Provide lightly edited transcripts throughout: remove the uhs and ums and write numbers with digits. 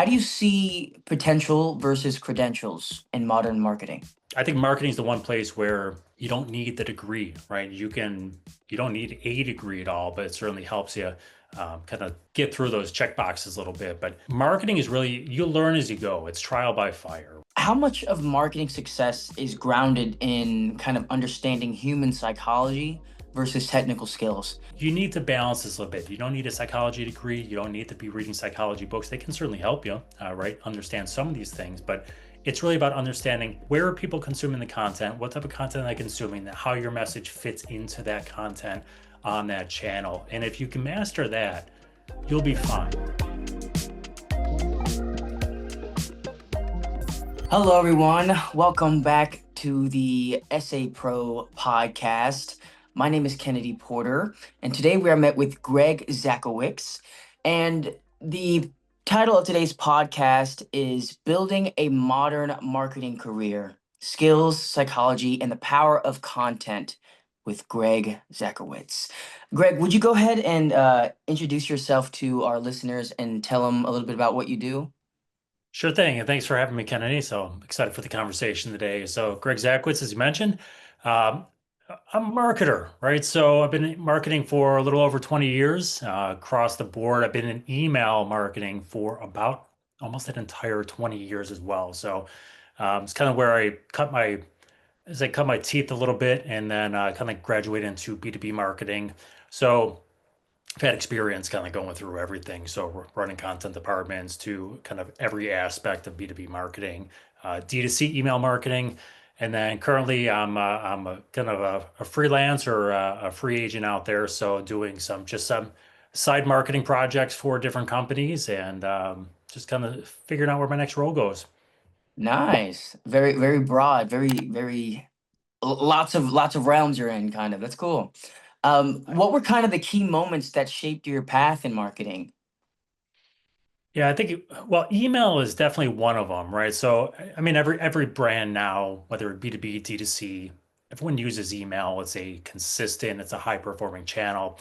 How do you see potential versus credentials in modern marketing? I think marketing is the one place where you don't need the degree, right? You don't need a degree at all, but it certainly helps you kind of get through those check boxes a little bit. But marketing is really, you learn as you go. It's trial by fire. How much of marketing success is grounded in kind of understanding human psychology versus technical skills? You need to balance this a little bit. You don't need a psychology degree. You don't need to be reading psychology books. They can certainly help you, right? Understand some of these things, but it's really about understanding where are people consuming the content, what type of content they're consuming, how your message fits into that content on that channel. And if you can master that, you'll be fine. Hello, everyone. Welcome back to the SA Pro podcast. My name is Kennedy Porter, and today we are met with Greg Zakowicz. And the title of today's podcast is Building a Modern Marketing Career, Skills, Psychology, and the Power of Content with Greg Zakowicz. Greg, would you go ahead and introduce yourself to our listeners and tell them a little bit about what you do? Sure thing. And thanks for having me, Kennedy. So I'm excited for the conversation today. So Greg Zakowicz, as you mentioned, um, I'm a marketer, right? So I've been in marketing for a little over 20 years across the board. I've been in email marketing for about almost an entire 20 years as well. So it's kind of where I cut my teeth a little bit and then kind of graduated into B2B marketing. So I've had experience kind of going through everything. So running content departments to kind of every aspect of B2B marketing, D2C email marketing. And then currently I'm a kind of a freelance or a free agent out there. So doing some side marketing projects for different companies and just kind of figuring out where my next role goes. Nice. Very, very broad, very lots of realms you're in, kind of. That's cool. What were kind of the key moments that shaped your path in marketing? Yeah, I think well, email is definitely one of them, right? So, I mean, every brand now, whether it B2B, D2C, everyone uses email. It's a consistent, it's a high performing channel.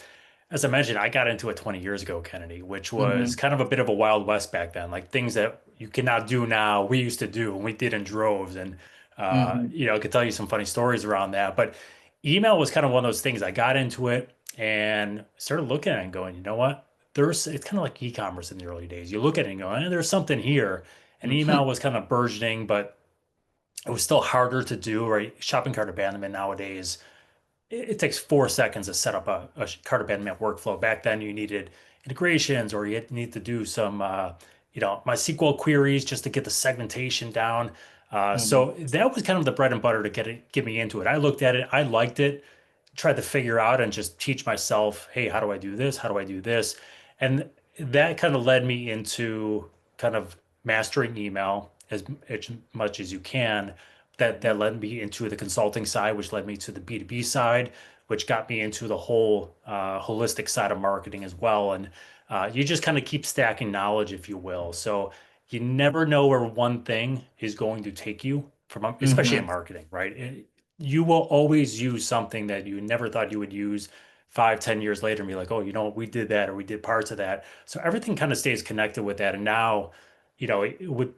As I mentioned, I got into it 20 years ago, Kennedy, which was Mm-hmm. kind of a bit of a wild west back then. Like things that you cannot do now, we used to do, and we did in droves. And Mm-hmm. I could tell you some funny stories around that. But email was kind of one of those things. I got into it and started looking at it and going, you know what? It's kind of like e-commerce in the early days. You look at it and go, there's something here. And email was kind of burgeoning, but it was still harder to do, right? Shopping cart abandonment nowadays, it takes 4 seconds to set up a cart abandonment workflow. Back then, you needed integrations or you need to do some, MySQL queries just to get the segmentation down. Mm-hmm. So that was kind of the bread and butter to get me into it. I looked at it, I liked it, tried to figure out and just teach myself, hey, how do I do this? How do I do this? And that kind of led me into kind of mastering email as much as you can. That led me into the consulting side, which led me to the B2B side, which got me into the whole holistic side of marketing as well. And you just kind of keep stacking knowledge, if you will. So you never know where one thing is going to take you from, especially in Mm-hmm. marketing, right? You will always use something that you never thought you would use 5, 10 years later and be like, oh, we did that or we did parts of that. So everything kind of stays connected with that. And now, with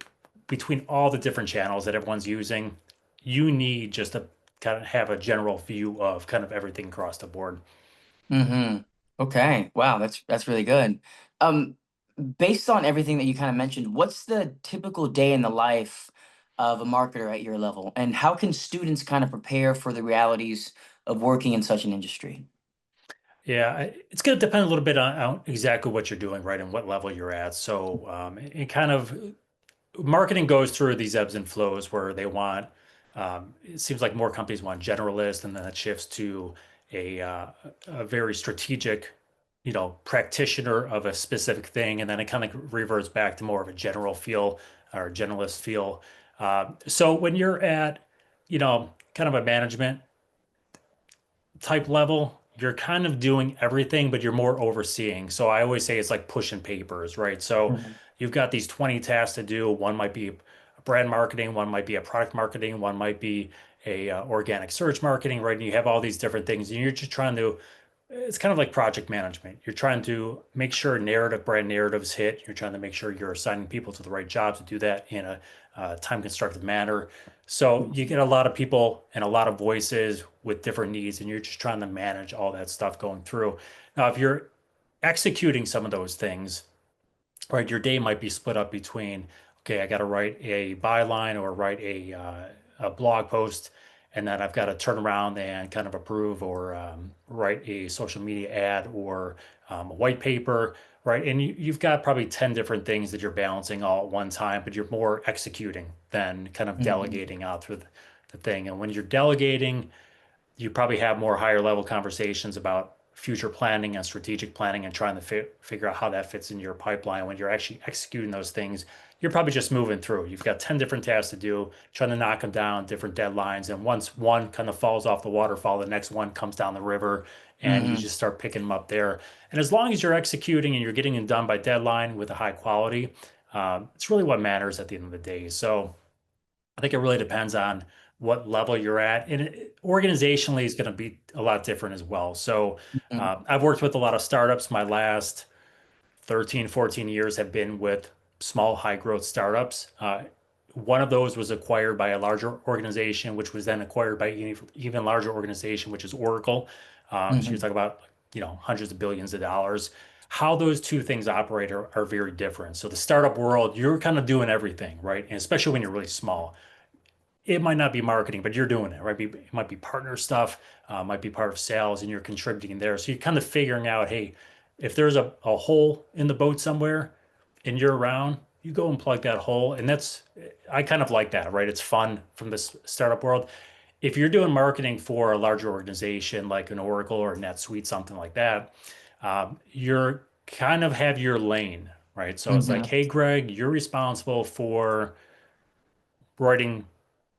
between all the different channels that everyone's using, you need just to kind of have a general view of kind of everything across the board. Mm-hmm. Okay. Wow, that's really good. Um, Based on everything that you kind of mentioned, what's the typical day in the life of a marketer at your level, and how can students kind of prepare for the realities of working in such an industry? Yeah, it's going to depend a little bit on exactly what you're doing, right, and what level you're at. So it kind of marketing goes through these ebbs and flows where it seems like more companies want generalist, and then it shifts to a very strategic, practitioner of a specific thing, and then it kind of reverts back to more of a general feel or generalist feel. So when you're at, kind of a management type level, you're kind of doing everything, but you're more overseeing. So I always say it's like pushing papers, right? So Mhm. you've got these 20 tasks to do. One might be a brand marketing, one might be a product marketing, one might be a organic search marketing, right? And you have all these different things, and you're just trying to it's kind of like project management. You're trying to make sure brand narratives hit. You're trying to make sure you're assigning people to the right jobs to do that in a time constructive manner. So you get a lot of people and a lot of voices with different needs, and you're just trying to manage all that stuff going through. Now, if you're executing some of those things, right, your day might be split up between, okay, I got to write a byline or write a blog post, and then I've got to turn around and kind of approve or write a social media ad or a white paper, right? And you've got probably 10 different things that you're balancing all at one time, but you're more executing than kind of Hmm. delegating out through the thing. And when you're delegating, you probably have more higher level conversations about future planning and strategic planning and trying to figure out how that fits in your pipeline. When you're actually executing those things, you're probably just moving through. You've got 10 different tasks to do, trying to knock them down, different deadlines. And once one kind of falls off the waterfall, the next one comes down the river and you Hmm. just start picking them up there. And as long as you're executing and you're getting them done by deadline with a high quality, it's really what matters at the end of the day. So I think it really depends on what level you're at. And organizationally is going to be a lot different as well. So I've worked with a lot of startups. My last 13, 14 years have been with small, high growth startups. One of those was acquired by a larger organization, which was then acquired by an even larger organization, which is Oracle. So you're Hmm. talking about, hundreds of billions of dollars. How those two things operate are very different. So the startup world, you're kind of doing everything, right? And especially when you're really small, it might not be marketing, but you're doing it, right? It might be partner stuff, might be part of sales, and you're contributing there. So you're kind of figuring out, hey, if there's a hole in the boat somewhere and you're around, you go and plug that hole. And I kind of like that, right? It's fun from this startup world. If you're doing marketing for a larger organization like an Oracle or a NetSuite, something like that, you're kind of have your lane, right? So it's like, Hmm. hey, Greg, you're responsible for writing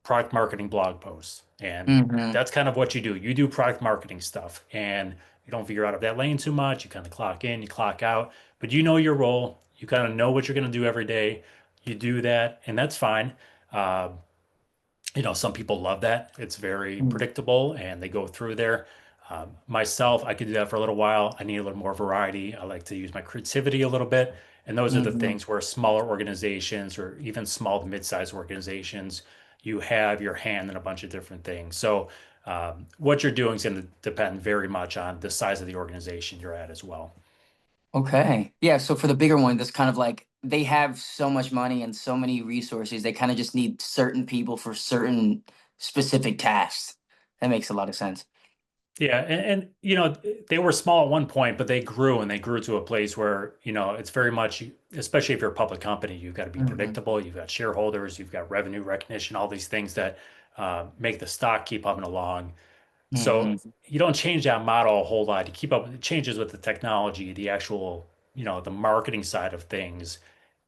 product marketing blog posts. And Hmm. that's kind of what you do. You do product marketing stuff and you don't figure out of that lane too much. You kind of clock in, you clock out, but you know your role. You kind of know what you're going to do every day. You do that, and that's fine. Uh, some people love that. It's very predictable and they go through there. Myself, I could do that for a little while. I need a little more variety. I like to use my creativity a little bit. And those are the Hmm. things where smaller organizations or even small to mid-sized organizations, you have your hand in a bunch of different things. So what you're doing is going to depend very much on the size of the organization you're at as well. Okay. Yeah. So for the bigger one, that's kind of like they have so much money and so many resources. They kind of just need certain people for certain specific tasks. That makes a lot of sense. Yeah, and they were small at one point, but they grew to a place where, it's very much, especially if you're a public company, you've got to be Hmm. predictable, you've got shareholders, you've got revenue recognition, all these things that make the stock keep humming along. So Hmm. you don't change that model a whole lot. You keep up with the changes with the technology, the actual, the marketing side of things.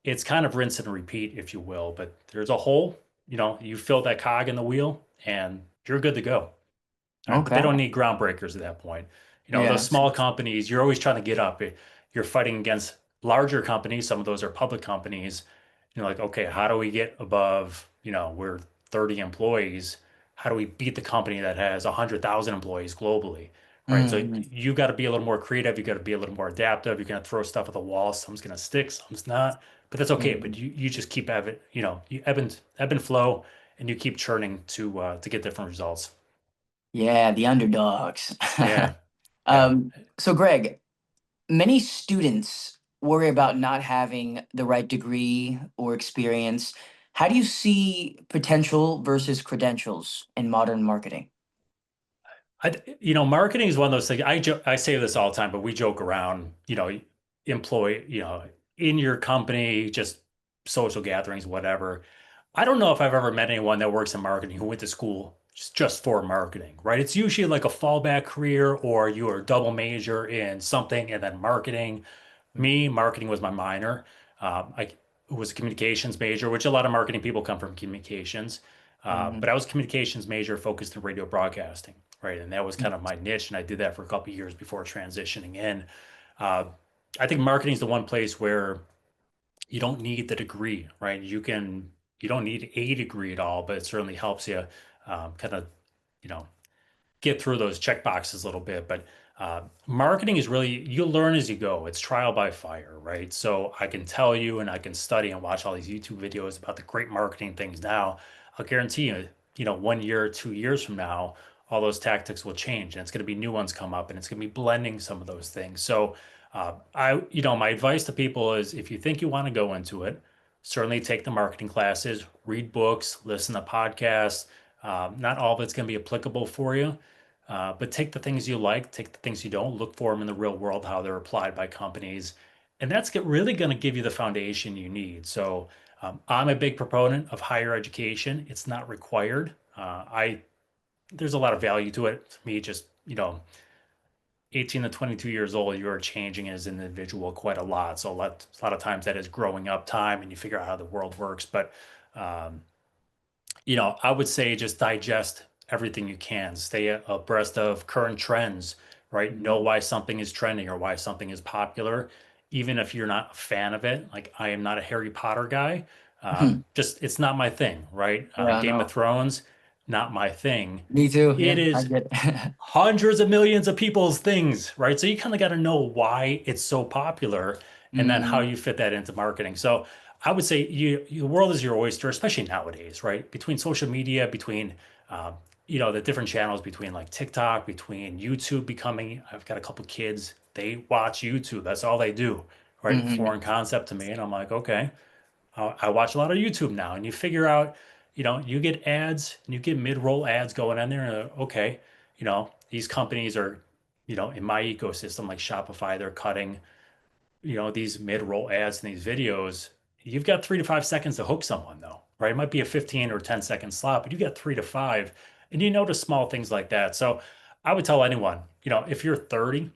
It's kind of rinse and repeat, if you will, but there's a hole, you fill that cog in the wheel and you're good to go. All right, but they Okay. don't need groundbreakers at that point. Those Yeah. small companies, you're always trying to get up. You're fighting against larger companies. Some of those are public companies. You're like, okay, how do we get above, we're 30 employees. How do we beat the company that has 100,000 employees globally? Right. So Hmm. you got to be a little more creative. You got to be a little more adaptive. You're going to throw stuff at the wall. Some's going to stick, some's not. But that's okay. But Hmm. you just keep you ebb and flow, and you keep churning to get different results. Yeah. The underdogs. Yeah. Yeah. um, so Greg, many students worry about not having the right degree or experience. How do you see potential versus credentials in modern marketing? Marketing is one of those things. I say this all the time, but we joke around, employee, in your company, just social gatherings, whatever. I don't know if I've ever met anyone that works in marketing who went to school just for marketing, right? It's usually like a fallback career or you are a double major in something and then marketing. Me, marketing was my minor. I was a communications major, which a lot of marketing people come from communications. But Hmm. I was a communications major focused in radio broadcasting, right? And that was kind of my niche. And I did that for a couple of years before transitioning in. Uh, I think marketing is the one place where you don't need the degree, right? You don't need a degree at all, but it certainly helps you kind of, you know, get through those check boxes a little bit. But Marketing is really, you learn as you go. It's trial by fire, right? So I can tell you and I can study and watch all these YouTube videos about the great marketing things now. I'll guarantee you, 1 year, 2 years from now, all those tactics will change and it's going to be new ones come up and it's going to be blending some of those things. So my advice to people is if you think you want to go into it, certainly take the marketing classes, read books, listen to podcasts. Not all of it's going to be applicable for you. But take the things you like, take the things you don't, look for them in the real world, how they're applied by companies. And really going to give you the foundation you need. So I'm a big proponent of higher education. It's not required. There's a lot of value to it. To me, just, 18 to 22 years old, you're changing as an individual quite a lot. So a lot of times that is growing up time and you figure out how the world works. But um, I would say just digest everything you can. Stay abreast of current trends, right? Know Mhm. why something is trending or why something is popular, even if you're not a fan of it. Like I am not a Harry Potter guy. Just it's not my thing, right? Yeah, Game of no. Thrones, not my thing. Me too. It Yeah, I is get it. hundreds of millions of people's things, right? So you kind of got to know why it's so popular and then how Hmm. you fit that into marketing. So I would say the world is your oyster, especially nowadays, right? Between social media, between um, the different channels, between like TikTok, between YouTube becoming, I've got a couple kids, they watch YouTube. That's all they do, right? Hmm. Foreign concept to me. And I'm like, okay, I watch a lot of YouTube now, and you figure out, you get ads and you get mid-roll ads going in there. And, okay, these companies are, in my ecosystem like Shopify, they're cutting, these mid-roll ads and these videos. You've got 3 to 5 seconds to hook someone, though, right? It might be a 15 or 10-second slot, but you got 3 to 5, and you notice small things like that. So I would tell anyone, if you're 30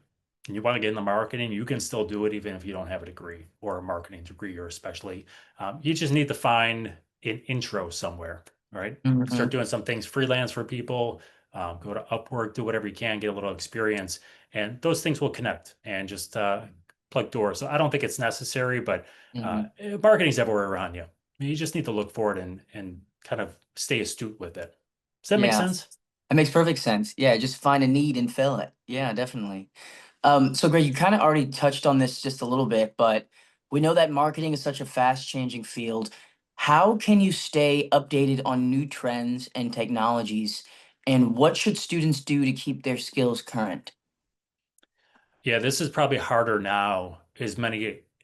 and you want to get into marketing, you can still do it even if you don't have a degree or a marketing degree, or especially, you just need to find an intro somewhere, right? Start Hmm. doing some things freelance for people, go to Upwork, do whatever you can, get a little experience, and those things will connect and just plug doors. So I don't think it's necessary, but Hmm. marketing's everywhere around you. You just need to look for it and kind of stay astute with it. Does that make Yeah, sense? it makes perfect sense. Yeah, just find a need and fill it. Yeah, definitely. So Greg, you kind of already touched on this just a little bit, but we know that marketing is such a fast-changing field. How can you stay updated on new trends and technologies, and what should students do to keep their skills current? Yeah, this is probably harder now.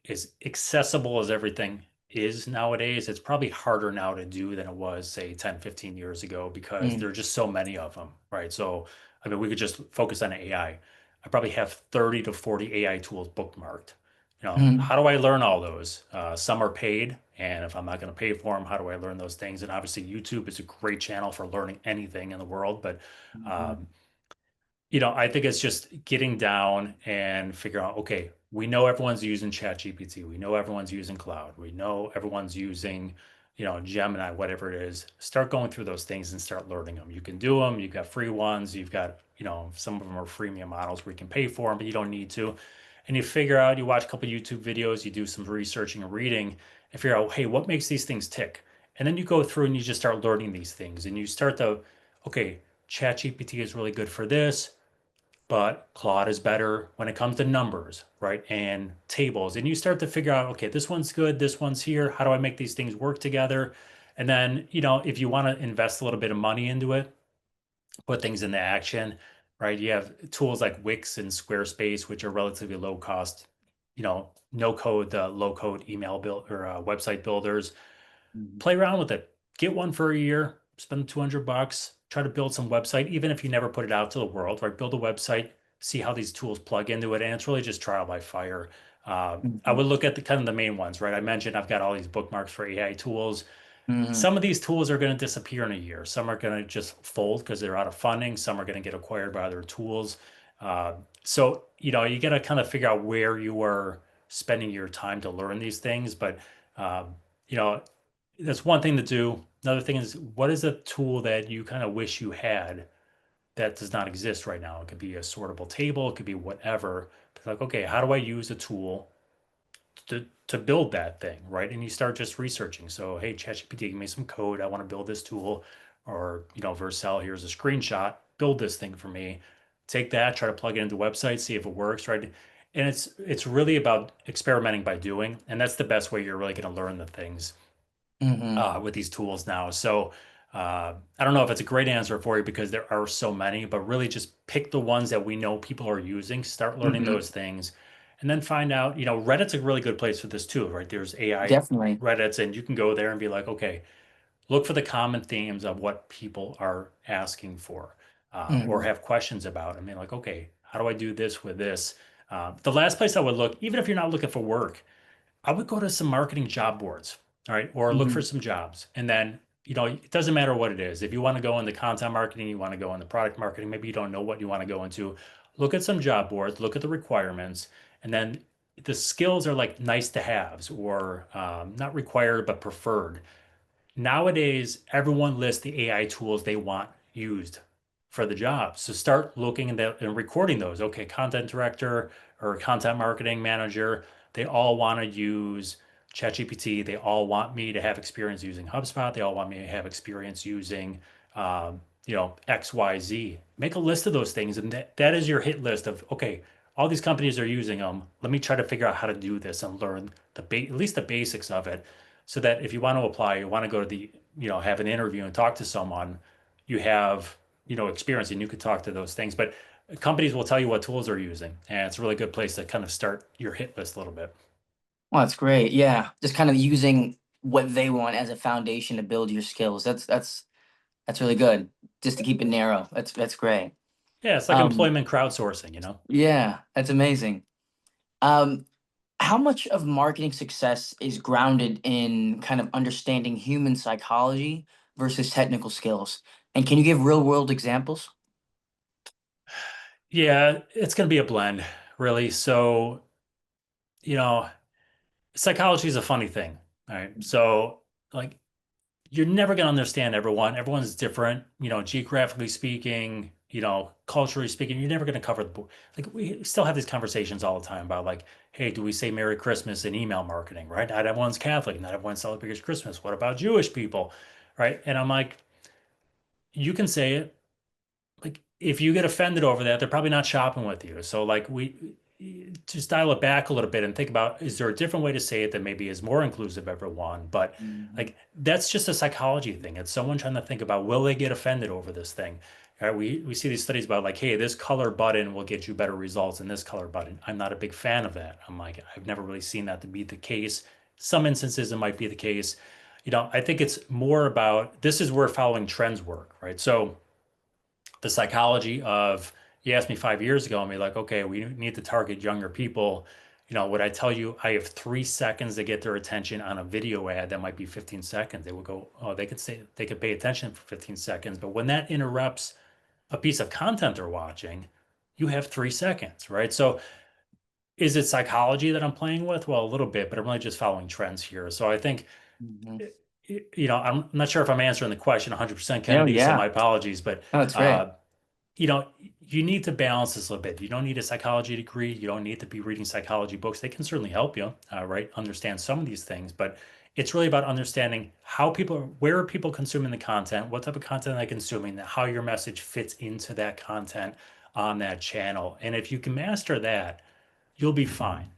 As accessible as everything is nowadays, it's probably harder now to do than it was, say, 10, 15 years ago because Mm, there are just so many of them, right? So, I mean, we could just focus on AI. I probably have 30 to 40 AI tools bookmarked. mm, How do I learn all those? Some are paid, and if I'm not going to pay for them, how do I learn those things? And obviously, YouTube is a great channel for learning anything in the world, but mhm, um, I think it's just getting down and figure out, okay, we know everyone's using ChatGPT. We know everyone's using cloud. We know everyone's using, Gemini, whatever it is. Start going through those things and start learning them. You can do them. You've got free ones. You've got, some of them are freemium models where you can pay for them, but you don't need to. And you figure out, you watch a couple YouTube videos, you do some researching and reading and figure out, hey, what makes these things tick? And then you go through and you just start learning these things and you start to, okay, ChatGPT is really good for this, but Claude is better when it comes to numbers, right? And tables. And you start to figure out, okay, this one's good, this one's here. How do I make these things work together? And then, if you want to invest a little bit of money into it, put things into action, right? You have tools like Wix and Squarespace, which are relatively low cost, no code, low code email build or website builders. mhm, Play around with it. Get one for a year, spend $200, try to build some website, even if you never put it out to the world, right? Build a website, see how these tools plug into it. And it's really just trial by fire. I mhm, would look at the kind of the main ones, right? I mentioned I've got all these bookmarks for AI tools. mhm, Some of these tools are going to disappear in a year. Some are going to just fold because they're out of funding. Some are going to get acquired by other tools. So, you got to kind of figure out where you are spending your time to learn these things. But, um, you know, that's one thing to do. Another thing is, what is a tool that you kind of wish you had that does not exist right now? It could be a sortable table, it could be whatever. But like, okay, how do I use a tool to build that thing, right? And you start just researching. So, hey, ChatGPT, give me some code. I want to build this tool. Or, Vercel, here's a screenshot. Build this thing for me. take that, try to plug it into the website, see if it works, right? And it's really about experimenting by doing, and that's the best way you're really going to learn the things Hmm. with these tools now. So I don't know if it's a great answer for you because there are so many, but really just pick the ones that we know people are using, start learning Hmm. those things, and then find out, Reddit's a really good place for this too, right? There's AI Definitely. Reddits, and you can go there and be like, okay, look for the common themes of what people are asking for or Hmm. have questions about. I mean, like, okay, how do I do this with this? The last place I would look, even if you're not looking for work, I would go to some marketing job boards, all right, or look for Hmm. some jobs. And then, it doesn't matter what it is. If you want to go into content marketing, you want to go into product marketing, maybe you don't know what you want to go into, look at some job boards, look at the requirements, and then the skills are like nice to haves or not required, but preferred. Nowadays, everyone lists the AI tools they want used for the job. So start looking and recording those. Okay, content director or content marketing manager, they all want to use ChatGPT. They all want me to have experience using HubSpot. They all want me to have experience using, XYZ. Make a list of those things, and that is your hit list of, okay, all these companies are using them. Let me try to figure out how to do this and learn at least the basics of it so that if you want to apply, you want to go to have an interview and talk to someone, you have, experience and you could talk to those things. But companies will tell you what tools they're using, and it's a really good place to kind of start your hit list a little bit. Well, that's great. Yeah, just kind of using what they want as a foundation to build your skills. That's really good. Just to keep it narrow. That's great. Yeah, it's like Um, employment crowdsourcing. yeah, that's amazing. Um, how much of marketing success is grounded in kind of understanding human psychology versus technical skills? And can you give real world examples? Yeah, it's going to be a blend, really. So, you know, psychology is a funny thing. All right. So, like, you're never going to understand everyone. Everyone's different, geographically speaking, culturally speaking. You're never going to cover the board. Like we still have these conversations all the time about like, hey, do we say Merry Christmas in email marketing, right? Not everyone's Catholic, not everyone celebrates Christmas. What about Jewish people, right? And I'm like, you can say it, like if you get offended over that, they're probably not shopping with you. So like we just dial it back a little bit and think about is there a different way to say it that maybe is more inclusive of everyone? But Mhm. like that's just a psychology thing. It's someone trying to think about will they get offended over this thing? Right? We see these studies about like, hey, this color button will get you better results than this color button. I'm not a big fan of that. I'm like, I've never really seen that to be the case. Some instances it might be the case. I think it's more about this is where following trends work, right? So the psychology of you asked me 5 years ago and be like, okay, we need to target younger people. Would I tell you I have 3 seconds to get their attention on a video ad that might be 15 seconds? They would go, oh, they could pay attention for 15 seconds. But when that interrupts a piece of content they're watching, you have 3 seconds, right? So is it psychology that I'm playing with? Well, a little bit, but I'm really just following trends here. So I think, Mhm. I'm not sure if I'm answering the question 100%, Yeah, Kennedy, so yeah. my apologies, but Oh, that's great. uh, you know, you need to balance this a little bit. You don't need a psychology degree. You don't need to be reading psychology books. They can certainly help you, right? Understand some of these things, but it's really about understanding where are people consuming the content, what type of content they're consuming, how your message fits into that content on that channel. And if you can master that, you'll be fine,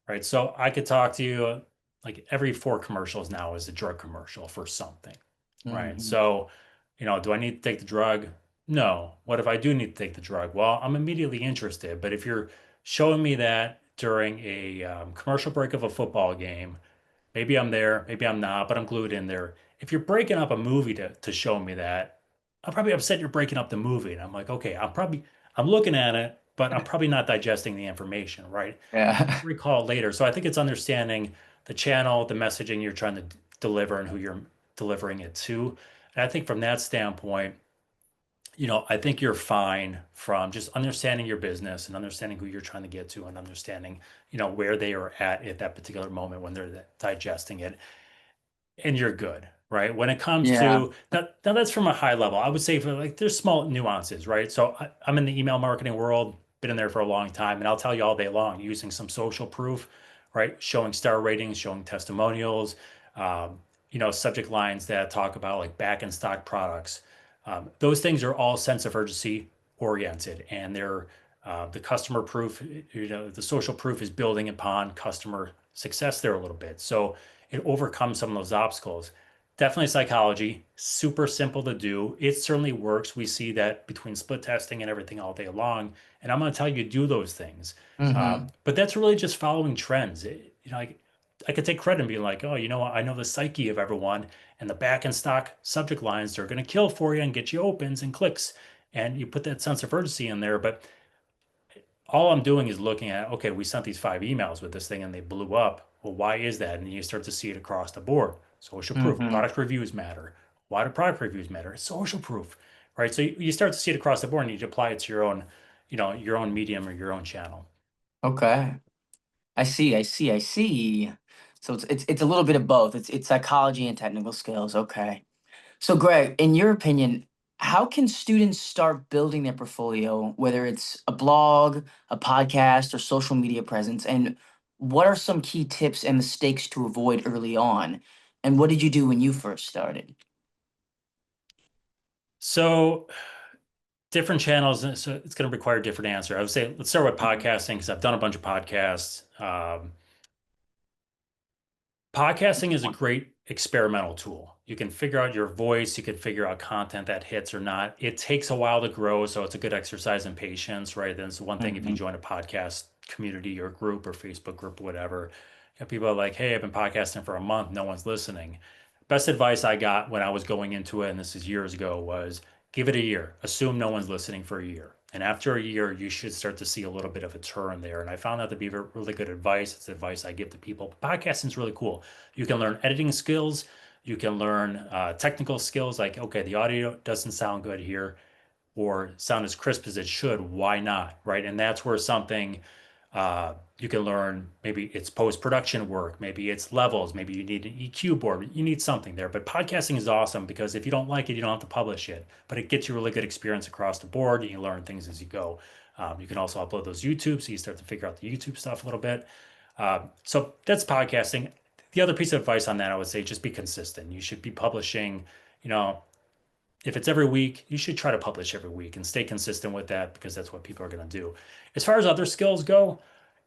right? So I could talk to you like every four commercials now is a drug commercial for something, right? Hmm. So, do I need to take the drug? No. What if I do need to take the drug? Well, I'm immediately interested. But if you're showing me that during a commercial break of a football game, maybe I'm there, maybe I'm not, but I'm glued in there. If you're breaking up a movie to show me that, I'm probably upset you're breaking up the movie. And I'm like, okay, I'm looking at it, but I'm probably not digesting the information, right? Yeah. Recall later. So I think it's understanding the channel, the messaging you're trying to deliver and who you're delivering it to. And I think from that standpoint, I think you're fine from just understanding your business and understanding who you're trying to get to and understanding, where they are at that particular moment when they're digesting it and you're good, right? When it comes Yeah. to now that's from a high level. I would say for like there's small nuances, right? So I'm in the email marketing world, been in there for a long time, and I'll tell you all day long using some social proof, right? Showing star ratings, showing testimonials, subject lines that talk about like back in stock products. Those things are all sense of urgency oriented, and they're the customer proof, the social proof is building upon customer success there a little bit. So it overcomes some of those obstacles. Definitely psychology, super simple to do. It certainly works. We see that between split testing and everything all day long. And I'm going to tell you, do those things. Mm-hmm. But that's really just following trends. I could take credit and be like, oh, you know what? I know the psyche of everyone, and the back and stock subject lines are going to kill for you and get you opens and clicks. And you put that sense of urgency in there. But all I'm doing is looking at, okay, we sent these 5 emails with this thing and they blew up. Well, why is that? And then you start to see it across the board. Social proof, Mm-hmm. product reviews matter. Why do product reviews matter? It's social proof, right? So you start to see it across the board and you apply it to your own, your own medium or your own channel. Okay. I see. So it's a little bit of both. It's psychology and technical skills. Okay. So Greg, in your opinion, how can students start building their portfolio, whether it's a blog, a podcast, or social media presence? And what are some key tips and mistakes to avoid early on? And what did you do when you first started? So different channels, so it's going to require a different answer. I would say let's start with Mhm. podcasting because I've done a bunch of podcasts. Podcasting is a great experimental tool. You can figure out your voice, you can figure out content that hits or not. It takes a while to grow, so it's a good exercise in patience, right? Then it's one thing if you Mhm. join a podcast community or group or Facebook group or whatever. People are like, hey, I've been podcasting for a month, no one's listening. Best advice I got when I was going into it, and this is years ago, was give it a year. Assume no one's listening for a year. And after a year, you should start to see a little bit of a turn there. And I found that to be really good advice. It's advice I give to people. Podcasting is really cool. You can learn editing skills. You can learn technical skills like, okay, the audio doesn't sound good here or sound as crisp as it should. Why not? Right. And that's where something you can learn. Maybe it's post-production work. Maybe it's levels. Maybe you need an EQ board. You need something there. But podcasting is awesome because if you don't like it, you don't have to publish it. But it gets you really good experience across the board. You can learn things as you go. You can also upload those YouTube, so you start to figure out the YouTube stuff a little bit. So that's podcasting. The other piece of advice on that, I would say, just be consistent. You should be publishing, you know, if it's every week, you should try to publish every week and stay consistent with that because that's what people are going to do. As far as other skills go,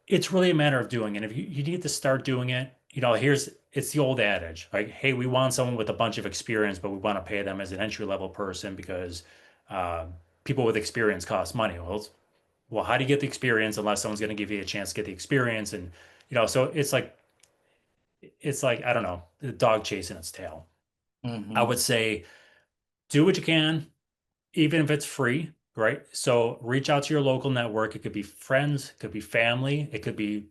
it's really a matter of doing. And if you need to start doing it, it's the old adage, like, hey, we want someone with a bunch of experience, but we want to pay them as an entry level person because uh, people with experience cost money. Well, how do you get the experience unless someone's going to give you a chance to get the experience? And, so it's like, I don't know, the dog chasing its tail. I Mhm. would say do what you can, even if it's free, right? So reach out to your local network. It could be friends, it could be family, it could be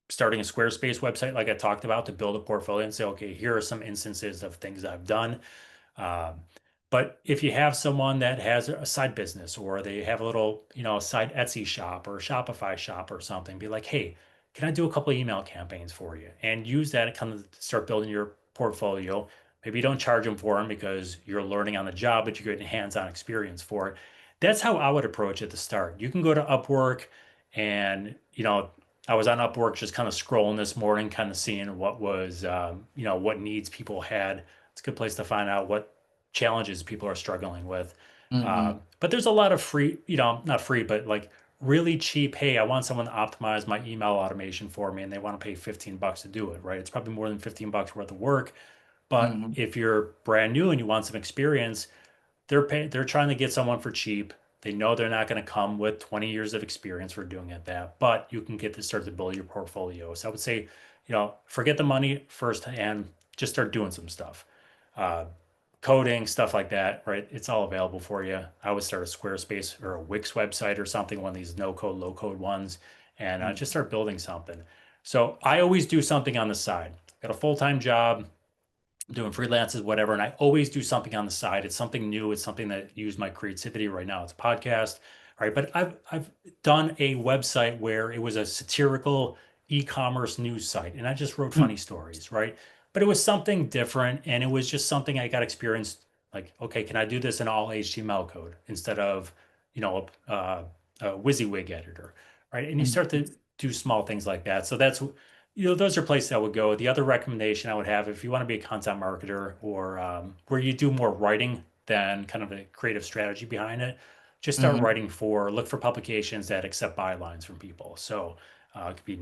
starting a Squarespace website, like I talked about, to build a portfolio and say, okay, here are some instances of things I've done. Um, but if you have someone that has a side business or they have a little, side Etsy shop or Shopify shop or something, be like, hey, can I do a couple of email campaigns for you? And use that to kind of start building your portfolio. Maybe you don't charge them for them because you're learning on the job, but you're getting hands-on experience for it. That's how I would approach it to start. You can go to Upwork and, I was on Upwork just kind of scrolling this morning, kind of seeing what was, what needs people had. It's a good place to find out what challenges people are struggling with. Mhm. But there's a lot of free, not free, but like really cheap. Hey, I want someone to optimize my email automation for me, and they want to pay $15 to do it, right? It's probably more than $15 worth of work. But Mhm. if you're brand new and you want some experience, they're trying to get someone for cheap. They know they're not going to come with 20 years of experience for doing it that, but you can get to start to build your portfolio. So I would say, forget the money first and just start doing some stuff. Uh, Coding, stuff like that, right? It's all available for you. I would start a Squarespace or a Wix website or something, one of these no code, low code ones, and just Mhm. start building something. So I always do something on the side. Got a full-time job, doing freelances, whatever, and I always do something on the side. It's something new. It's something that use my creativity. Right now, it's a podcast, right? But I've done a website where it was a satirical e-commerce news site, and I just wrote funny Mm. stories, right? But it was something different, and it was just something I got experience. Like, okay, can I do this in all HTML code instead of, a WYSIWYG editor, right? And you start Mhm. to do small things like that. So those are places I would go. The other recommendation I would have, if you want to be a content marketer or where you do more writing than kind of a creative strategy behind it, just start Hmm. writing for, look for publications that accept bylines from people. So it could be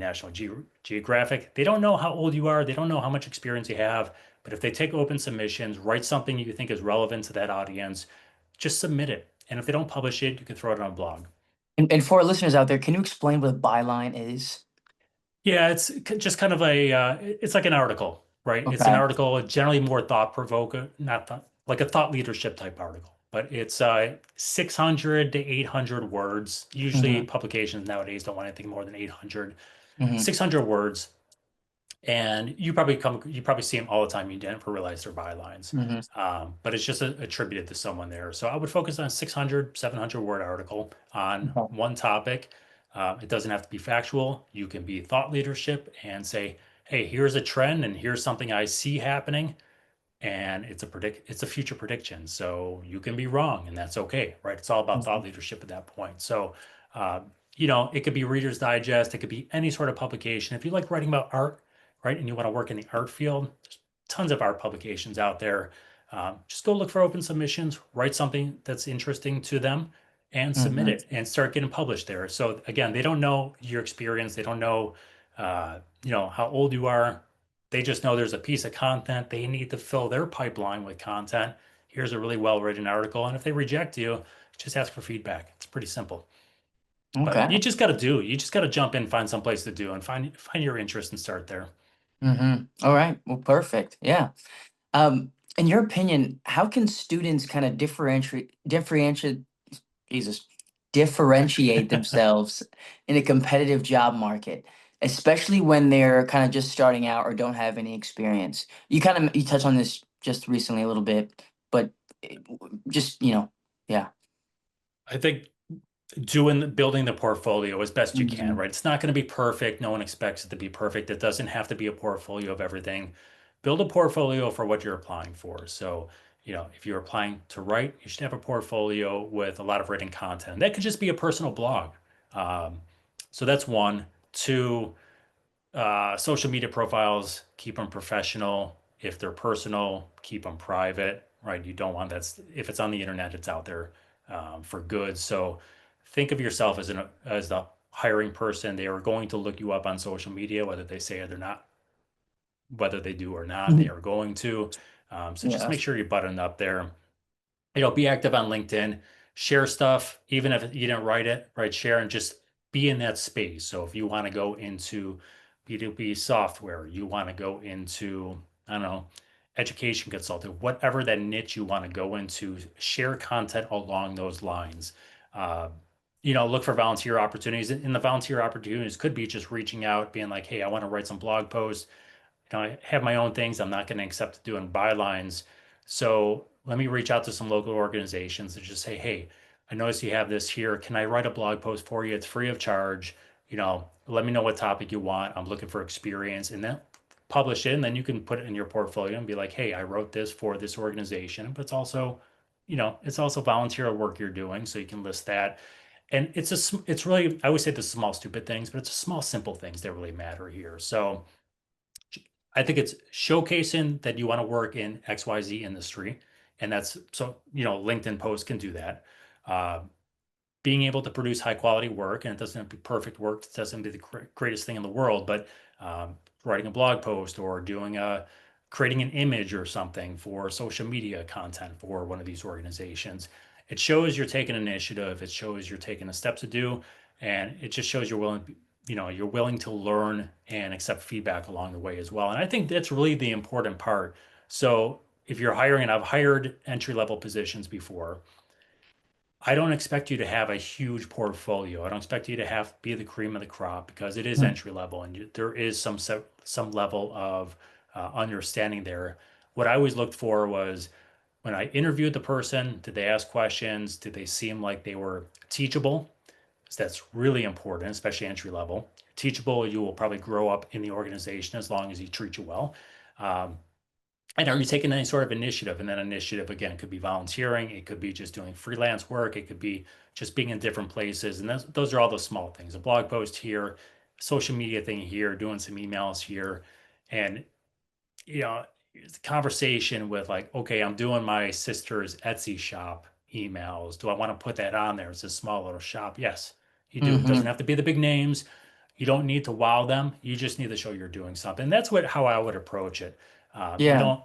Geographic. They don't know how old you are, they don't know how much experience you have, but if they take open submissions, write something you think is relevant to that audience, just submit it. And if they don't publish it, you can throw it on a blog. And for our listeners out there, can you explain what a byline is? Yeah, it's just kind of it's like an article, right? It's an Okay. article, generally more thought provoking, not thought, like a thought leadership type article, but it's 600 to 800 words. Usually Hmm. publications nowadays don't want anything more than 800, Hmm. 600 words. And you probably see them all the time. You didn't realize they're bylines. Hmm. But it's just attributed to someone there. So I would focus on 600, 700 word article on Okay. one topic. It doesn't have to be factual. You can be thought leadership and say, hey, here's a trend and here's something I see happening. And it's a future prediction. So you can be wrong and that's okay, right? It's all about thought Mhm. leadership at that point. So uh, it could be Reader's Digest, it could be any sort of publication. If you like writing about art, right, and you want to work in the art field, there's tons of art publications out there. Just go look for open submissions, write something that's interesting to them, and submit Mhm. it and start getting published there. So again, they don't know your experience, they don't know, how old you are. They just know there's a piece of content they need to fill their pipeline with content. Here's a really well-written article, and if they reject you, just ask for feedback. It's pretty simple. But Okay. you just got to jump in, find some place to do, and find your interest and start there. All right. Well, perfect. Yeah. In your opinion, how can students kind of Jesus, differentiate themselves in a competitive job market, especially when they're kind of just starting out or don't have any experience? You touched on this just recently a little bit, but just, yeah. I think building the portfolio as best you can, Hmm. right? It's not going to be perfect. No one expects it to be perfect. It doesn't have to be a portfolio of everything. Build a portfolio for what you're applying for. So, if you're applying to write, you should have a portfolio with a lot of written content. That could just be a personal blog. Um, so that's one. Two, social media profiles, keep them professional. If they're personal, keep them private, right? You don't want that. If it's on the internet, it's out there for good. So think of yourself as the hiring person. They are going to look you up on social media, whether they say it or not, whether they do or not, they Mhm. are going to. So just Yeah. make sure you button up there. Be active on LinkedIn, share stuff, even if you didn't write it, right? Share and just be in that space. So if you want to go into B2B software, you want to go into, I don't know, education consulting, whatever that niche you want to go into, share content along those lines. Uh, Look for volunteer opportunities. And the volunteer opportunities could be just reaching out, being like, hey, I want to write some blog posts. I have my own things. I'm not going to accept doing bylines. So let me reach out to some local organizations and just say, hey, I noticed you have this here. Can I write a blog post for you? It's free of charge. Let me know what topic you want. I'm looking for experience and then publish it. And then you can put it in your portfolio and be like, hey, I wrote this for this organization, but it's also volunteer work you're doing. So you can list that. And it's really, I always say the small, stupid things, but it's a small, simple things that really matter here. So, I think it's showcasing that you want to work in XYZ industry. And that's so, LinkedIn posts can do that. Uh, Being able to produce high quality work, and it doesn't have to be perfect work, it doesn't have to be the greatest thing in the world, but writing a blog post or creating an image or something for social media content for one of these organizations. It shows you're taking initiative, it shows you're taking the steps to do, and it just shows you're willing to learn and accept feedback along the way as well. And I think that's really the important part. So if you're hiring, and I've hired entry level positions before, I don't expect you to have a huge portfolio. I don't expect you to have be the cream of the crop because it is Mm. entry level and there is some level of understanding there. What I always looked for was when I interviewed the person, did they ask questions? Did they seem like they were teachable? So that's really important, especially entry level. Teachable, you will probably grow up in the organization as long as you treat you well. Um, and are you taking any sort of initiative? And that initiative, again, could be volunteering. It could be just doing freelance work. It could be just being in different places. And those are all the small things. A blog post here, social media thing here, doing some emails here. And, it's a conversation with like, okay, I'm doing my sister's Etsy shop. emails? Do I want to put that on there? It's a small little shop. Yes, you do. It doesn't Hmm. have to be the big names. You don't need to wow them. You just need to show you're doing something. That's what how I would approach it. You Yeah. don't,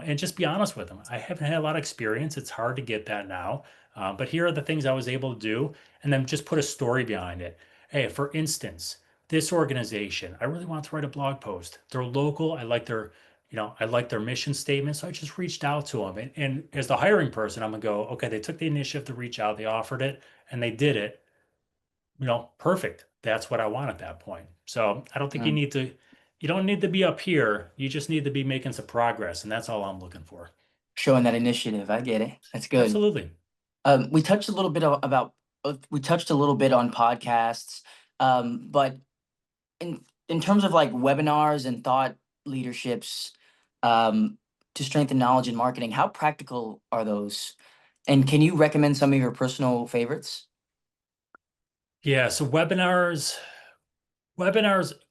and just be honest with them. I haven't had a lot of experience. It's hard to get that now. But here are the things I was able to do, and then just put a story behind it. Hey, for instance, this organization, I really want to write a blog post. They're local. I like their mission statement. So I just reached out to them. And as the hiring person, I'm gonna go, okay, they took the initiative to reach out, they offered it, and they did it. Perfect. That's what I want at that point. So I don't think Mm. you don't need to be up here. You just need to be making some progress, and that's all I'm looking for. Showing that initiative. I get it. That's good. Absolutely. We touched a little bit about we touched a little bit on podcasts, but in terms of like webinars and thought leaderships, um, to strengthen knowledge in marketing, how practical are those? And can you recommend some of your personal favorites? Yeah, so webinars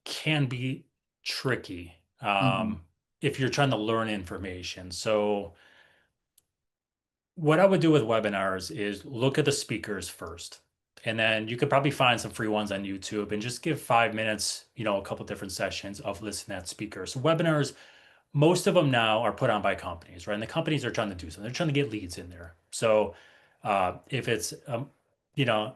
can be tricky Hmm. if you're trying to learn information. So what I would do with webinars is look at the speakers first. And then you could probably find some free ones on YouTube and just give 5 minutes, a couple different sessions of listening at speakers. So webinars, most of them now are put on by companies, right? And the companies are trying to do something. They're trying to get leads in there. So if it's, you know,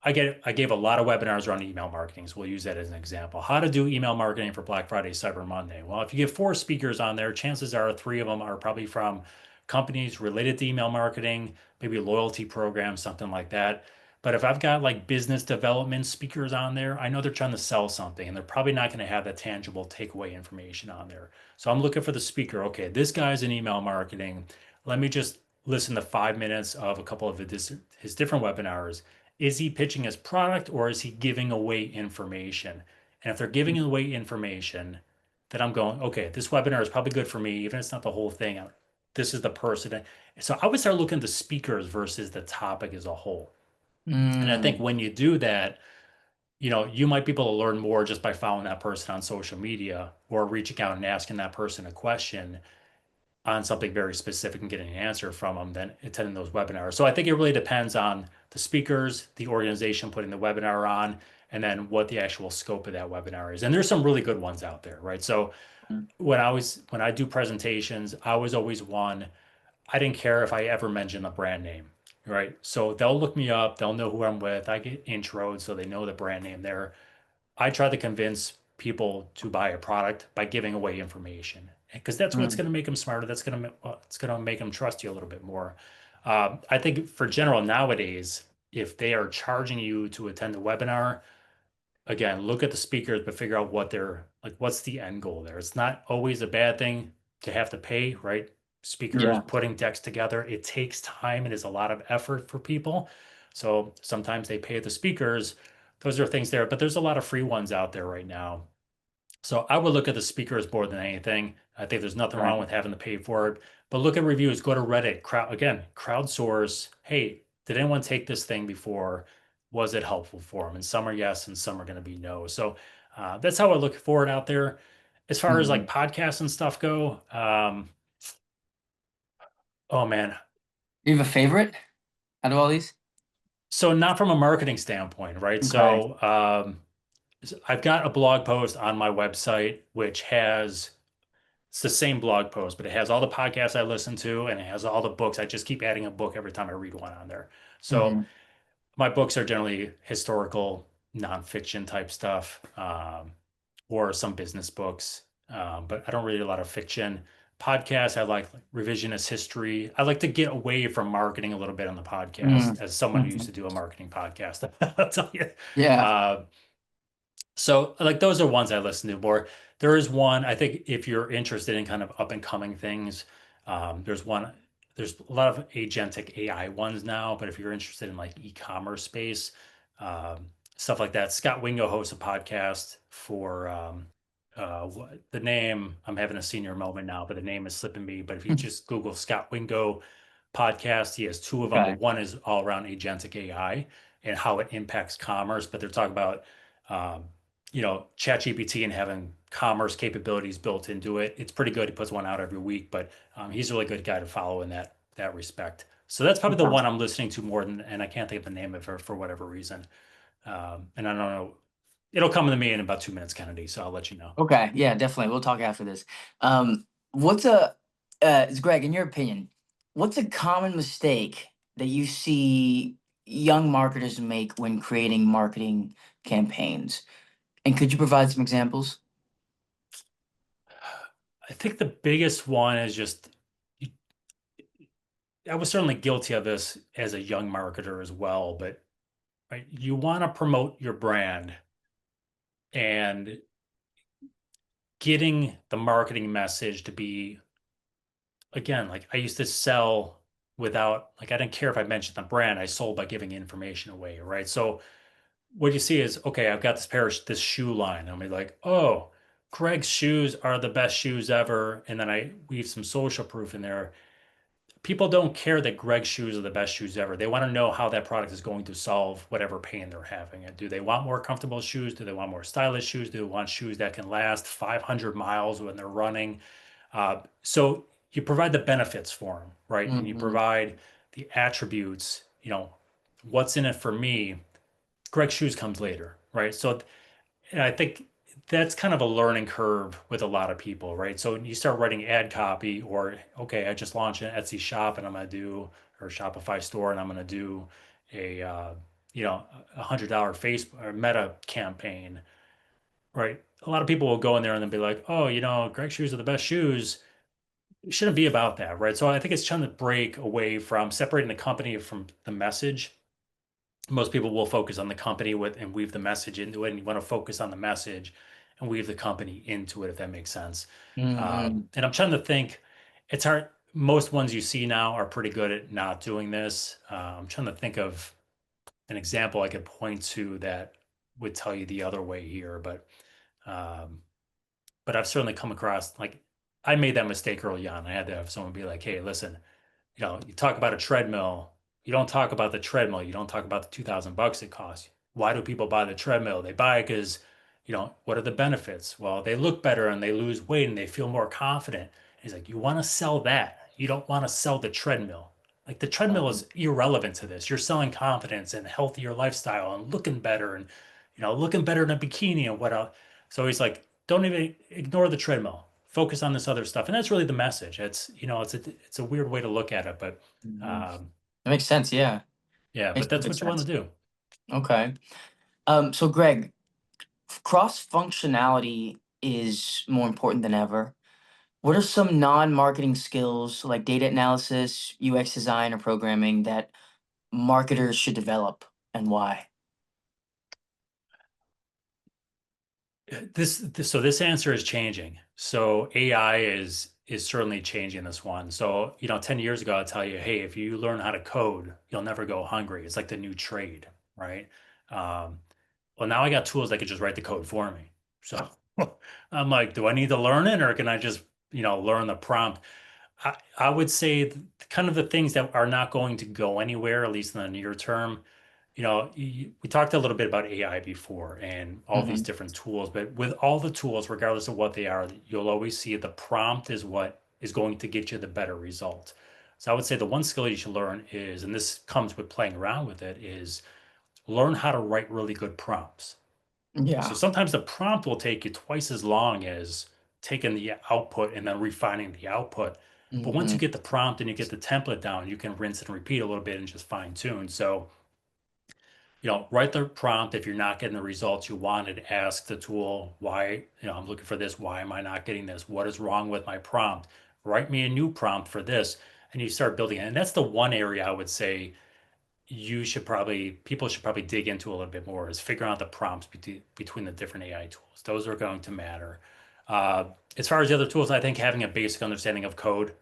I gave a lot of webinars around email marketing, so we'll use that as an example. How to do email marketing for Black Friday, Cyber Monday. Well, if you get four speakers on there, chances are three of them are probably from companies related to email marketing, maybe loyalty programs, something like that. But if I've got like business development speakers on there, I know they're trying to sell something and they're probably not going to have that tangible takeaway information on there. So I'm looking for the speaker. Okay, this guy's in email marketing. Let me just listen to 5 minutes of a couple of his different webinars. Is he pitching his product or is he giving away information? And if they're giving away information, then I'm going, okay, this webinar is probably good for me, even if it's not the whole thing. This is the person. So I would start looking at the speakers versus the topic as a whole. And I think Mm, when you do that, you might be able to learn more just by following that person on social media or reaching out and asking that person a question on something very specific and getting an answer from them than attending those webinars. So I think it really depends on the speakers, the organization putting the webinar on, and then what the actual scope of that webinar is. And there's some really good ones out there, right? So mm, when I do presentations, I was always one, I didn't care if I ever mentioned the brand name, right? So they'll look me up, they'll know who I'm with. I get introed so they know the brand name there. I try to convince people to buy a product by giving away information because that's what's mm. going to make them smarter. It's going to make them trust you a little bit more. I think for general nowadays, if they are charging you to attend the webinar, again, look at the speakers, but figure out what they're like, what's the end goal there? It's not always a bad thing to have to pay, right? Speakers Yeah. putting decks together, it takes time. It is a lot of effort for people. So sometimes they pay the speakers. Those are things there, but there's a lot of free ones out there right now. So I would look at the speakers more than anything. I think there's nothing wrong Right. with having to pay for it, but look at reviews, go to Reddit, crowdsource. Hey, did anyone take this thing before? Was it helpful for them? And some are yes, and some are going to be no. So that's how I look for it out there. As far as like Mhm. podcasts and stuff go, oh man. You have a favorite out of all these? So not from a marketing standpoint, right? Okay. So I've got a blog post on my website which has it's the same blog post, but it has all the podcasts I listen to and it has all the books. I just keep adding a book every time I read one on there. So Hmm. my books are generally historical, nonfiction type stuff, or some business books. But I don't read a lot of fiction. Podcasts, I like revisionist history. I like to get away from marketing a little bit on the Mm. podcast as someone who used Hmm. to do a marketing podcast. I'll tell you. Yeah. Uh, so like those are ones I listen to more. There is one, I think if you're interested in kind of up and coming things, there's one, there's a lot of agentic AI ones now, but if you're interested in like e-commerce space, stuff like that, Scott Wingo hosts a podcast for the name, I'm having a senior moment now, but the name is slipping me. But if you just Google Scott Wingo podcast, he has two of them, but Okay. one is all around agentic AI and how it impacts commerce, but they're talking about um, ChatGPT and having commerce capabilities built into it. It's pretty good. He puts one out every week, but he's a really good guy to follow in that respect. So that's probably the Okay. one I'm listening to more than, and I can't think of the name of her for whatever reason. And I don't know. It'll come to me in about 2 minutes, Kennedy. So I'll let you know. Okay, yeah, definitely. We'll talk after this. What's it's Greg, in your opinion, what's a common mistake that you see young marketers make when creating marketing campaigns? And could you provide some examples? I think the biggest one is just, I was certainly guilty of this as a young marketer as well, but right, you want to promote your brand and getting the marketing message to be, again, like I used to sell without, like, I didn't care if I mentioned the brand, I sold by giving information away, right? So what you see is, okay, I've got this shoe line. I'm like, oh, Greg's shoes are the best shoes ever. And then I weave some social proof in there. People don't care that Greg's shoes are the best shoes ever. They want to know how that product is going to solve whatever pain they're having. And do they want more comfortable shoes? Do they want more stylish shoes? Do they want shoes that can last 500 miles when they're running? So you provide the benefits for them, right? And you Mm-hmm. provide the attributes, what's in it for me. Greg's shoes comes later, right? So and I think that's kind of a learning curve with a lot of people, right? So you start writing ad copy, or okay, I just launched an Etsy shop and I'm gonna do, or a Shopify store, and I'm gonna do a $100 Facebook or Meta campaign, right? A lot of people will go in there and then be like, oh, Greg's shoes are the best shoes. It shouldn't be about that, right? So I think it's trying to break away from separating the company from the message. Most people will focus on the company with and weave the message into it, and you want to focus on the message and weave the company into it, if that makes sense. Mm-hmm. And I'm trying to think, it's hard. Most ones you see now are pretty good at not doing this. I'm trying to think of an example I could point to that would tell you the other way here, um, but I've certainly come across, like, I made that mistake early on. I had to have someone be like, "Hey, listen, you talk about a treadmill. You don't talk about the treadmill. You don't talk about the 2,000 bucks it costs. Why do people buy the treadmill? They buy it because, what are the benefits? Well, they look better and they lose weight and they feel more confident." He's like, you want to sell that. You don't want to sell the treadmill. Like the treadmill is irrelevant to this. You're selling confidence and healthier lifestyle and looking better and, looking better in a bikini and what else. So he's like, don't even ignore the treadmill. Focus on this other stuff. And that's really the message. It's a weird way to look at it, but Mm-hmm. um, That makes sense. Yeah, yeah, makes but that's perfect what you want sense. to do. Okay. So Greg, cross functionality is more important than ever. What are some non-marketing skills like data analysis, UX design, or programming that marketers should develop and why? So this answer is changing. So AI is certainly changing this one. So, 10 years ago, I'll tell you, hey, if you learn how to code, you'll never go hungry. It's like the new trade, right? Um, well, now I got tools that can just write the code for me. So I'm like, do I need to learn it or can I just, learn the prompt? I would say kind of the things that are not going to go anywhere, at least in the near term. We talked a little bit about AI before and all these Hmm. different tools, but with all the tools, regardless of what they are, you'll always see the prompt is what is going to get you the better result. So I would say the one skill you should learn is, and this comes with playing around with it, is learn how to write really good prompts. So Yeah. sometimes the prompt will take you twice as long as taking the output and then refining the output. But once you Hmm. get the prompt and you get the template down, you can rinse and repeat a little bit and just fine tune. So, write the prompt. If you're not getting the results you wanted, ask the tool, why, I'm looking for this. Why am I not getting this? What is wrong with my prompt? Write me a new prompt for this. And you start building it. And that's the one area I would say people should probably dig into a little bit more is figuring out the prompts between the different AI tools. Those are going to matter. Uh, as far as the other tools, I think having a basic understanding of code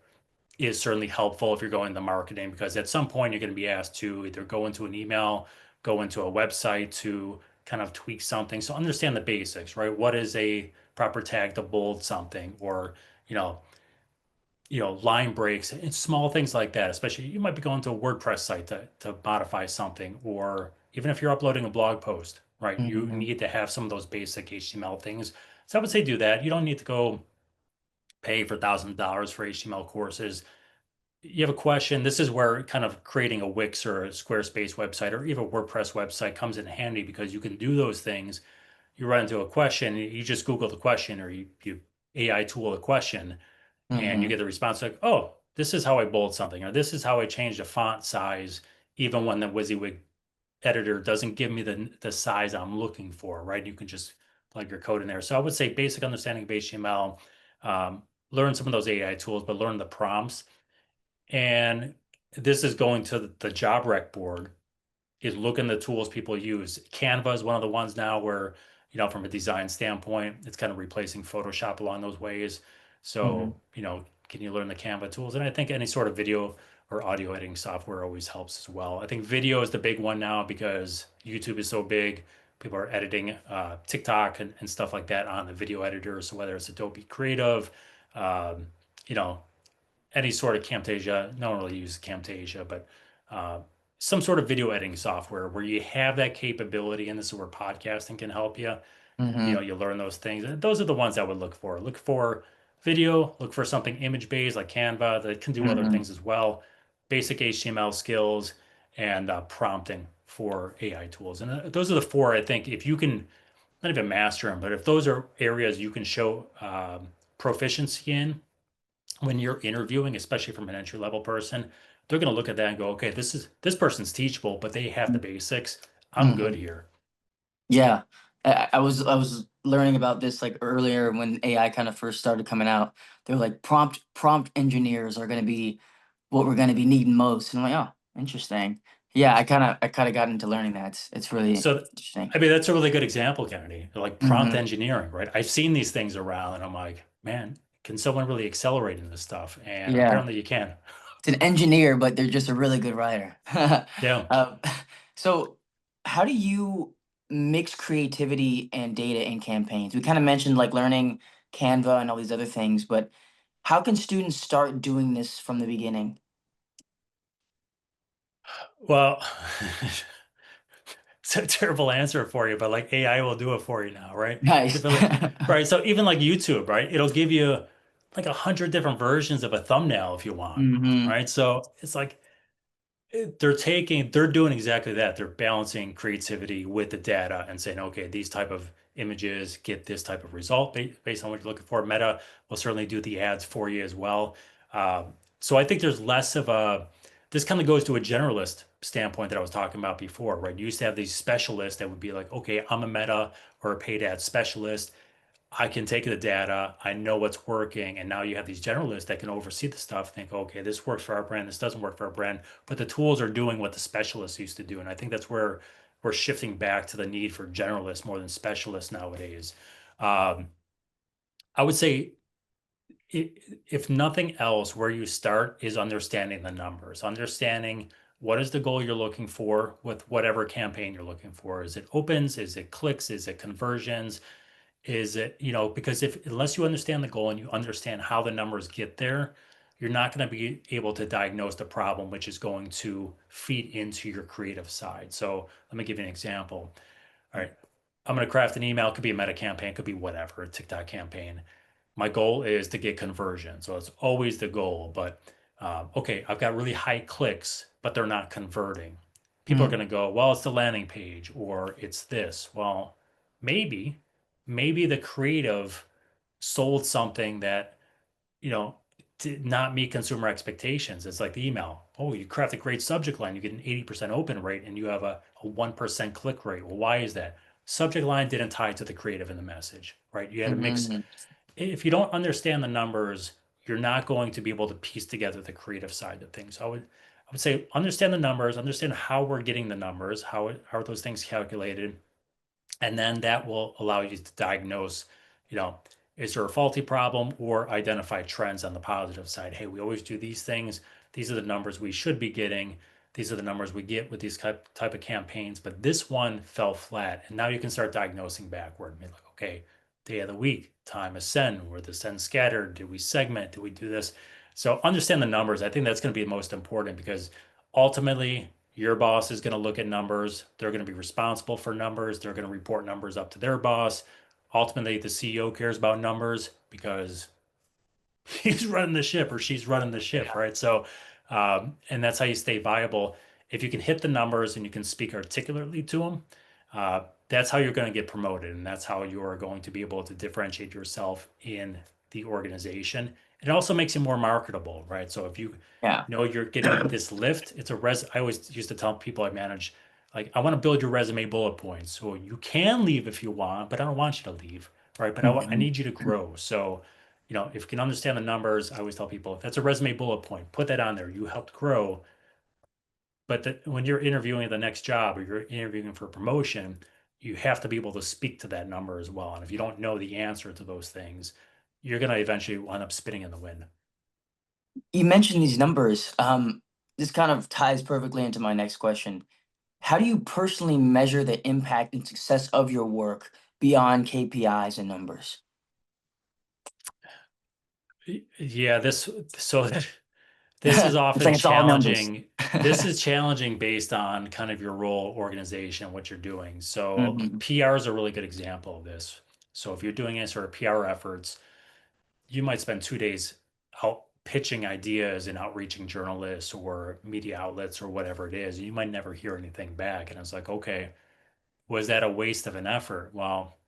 is certainly helpful if you're going into marketing because at some point you're going to be asked to either go into an email, go into a website to kind of tweak something. So understand the basics, right? What is a proper tag to bold something or, you know, line breaks and small things like that. Especially you might be going to a WordPress site to modify something, or even if you're uploading a blog post, right? You Hmm. need to have some of those basic HTML things. So I would say do that. You don't need to go pay for $1,000 for HTML courses. you have a question. This is where kind of creating a Wix or a Squarespace website or even a WordPress website comes in handy because you can do those things. You run into a question, you just Google the question or you AI tool a question and you Mm-hmm. get the response like, oh, this is how I bold something, or this is how I change the font size, even when the WYSIWYG editor doesn't give me the size I'm looking for, right? You can just plug your code in there. So I would say basic understanding of HTML, learn some of those AI tools, but learn the prompts. And this is going to the job rec board is look in the tools people use. Canva is one of the ones now where, from a design standpoint, it's kind of replacing Photoshop along those ways. Mm-hmm. So, can you learn the Canva tools? And I think any sort of video or audio editing software always helps as well. I think video is the big one now because YouTube is so big. People are editing TikTok and stuff like that on the video editor. So whether it's Adobe Creative, um, you know, any sort of Camtasia. No one really uses Camtasia, but uh, some sort of video editing software where you have that capability, and this is where podcasting can help you. Mm-hmm. You learn those things. And those are the ones I would look for. Look for video, look for something image-based like Canva that can do other Mm-hmm. things as well. Basic HTML skills and prompting for AI tools. And those are the four, I think, if you can not even master them, but if those are areas you can show proficiency in, when you're interviewing, especially from an entry level person, they're going to look at that and go, okay, this person's teachable, but they have the basics. I'm good Mm-hmm. here. Yeah, I was learning about this like earlier when AI kind of first started coming out. They're like prompt engineers are going to be what we're going to be needing most, and I'm like, oh, interesting. Yeah, I kind of got into learning that. It's really So, interesting. I mean, that's a really good example, Kennedy. Like prompt Mm-hmm. engineering, right? I've seen these things around and I'm like, man, can someone really accelerate in this stuff? And Yeah, apparently you can. it's an engineer, but they're just a really good writer. Yeah. Um, so, how do you mix creativity and data in campaigns? We kind of mentioned like learning Canva and all these other things, but how can students start doing this from the beginning? Well, it's a terrible answer for you, but like AI will do it for you now, right? Nice. Typically, right. So even like YouTube, right? It'll give you like 100 different versions of a thumbnail if you want, Hmm. right? So it's like they're doing exactly that. They're balancing creativity with the data and saying, okay, these type of images get this type of result based on what you're looking for. Meta will certainly do the ads for you as well. So I think there's less of this kind of goes to a generalist standpoint that I was talking about before, right? You used to have these specialists that would be like, okay, I'm a Meta or a paid ad specialist. I can take the data, I know what's working, and now you have these generalists that can oversee the stuff, think, okay, this works for our brand, this doesn't work for our brand, but the tools are doing what the specialists used to do. And I think that's where we're shifting back to the need for generalists more than specialists nowadays. Um, I would say if nothing else, where you start is understanding the numbers, understanding what is the goal you're looking for with whatever campaign you're looking for. Is it opens? Is it clicks? Is it conversions? Is it, because if unless you understand the goal and you understand how the numbers get there, you're not going to be able to diagnose the problem, which is going to feed into your creative side. So let me give you an example. All right, I'm going to craft an email. It could be a meta campaign, it could be whatever, a TikTok campaign. My goal is to get conversion. So it's always the goal. But okay, I've got really high clicks, but they're not converting. People are going to go, well, it's the landing page or it's this. Well, maybe, maybe the creative sold something that, you know, did not meet consumer expectations. It's like the email. Oh, you craft a great subject line, you get an 80% open rate and you have a 1% click rate. Well, why is that? Subject line didn't tie to the creative in the message, right? You had to mix. Hmm. If you don't understand the numbers, you're not going to be able to piece together the creative side of things. I would say understand the numbers, understand how we're getting the numbers, how are those things calculated, and then that will allow you to diagnose, you know, is there a faulty problem or identify trends on the positive side. Hey, we always do these things. These are the numbers we should be getting. These are the numbers we get with these type of campaigns, but this one fell flat. And now you can start diagnosing backward and be like, okay, day of the week, time of send, were the send scattered? Did we segment? Did we do this? So understand the numbers. I think that's going to be the most important because ultimately your boss is going to look at numbers. They're going to be responsible for numbers. They're going to report numbers up to their boss. Ultimately, the CEO cares about numbers because he's running the ship or she's running the ship, Yeah. right? So, And that's how you stay viable. If you can hit the numbers and you can speak articulately to them, that's how you're going to get promoted. And that's how you are going to be able to differentiate yourself in the organization. It also makes you more marketable, right? So if you Yeah. know you're getting this lift, it's a I always used to tell people I manage, like, I want to build your resume bullet points. So you can leave if you want, but I don't want you to leave, right? But I Mhm. need you to grow. So, if you can understand the numbers, I always tell people if that's a resume bullet point, put that on there. You helped grow. But when you're interviewing the next job or you're interviewing for promotion, you have to be able to speak to that number as well. And if you don't know the answer to those things, you're going to eventually wind up spitting in the wind. You mentioned these numbers. This kind of ties perfectly into my next question. How do you personally measure the impact and success of your work beyond KPIs and numbers? Yeah, so this is It's often like it's all numbers. challenging. This is challenging based on kind of your role, organization, what you're doing. So Hmm. PR is a really good example of this. So if you're doing any sort of PR efforts, you might spend 2 days out pitching ideas and outreaching journalists or media outlets or whatever it is. You might never hear anything back. And it's like, okay, was that a waste of an effort? Well,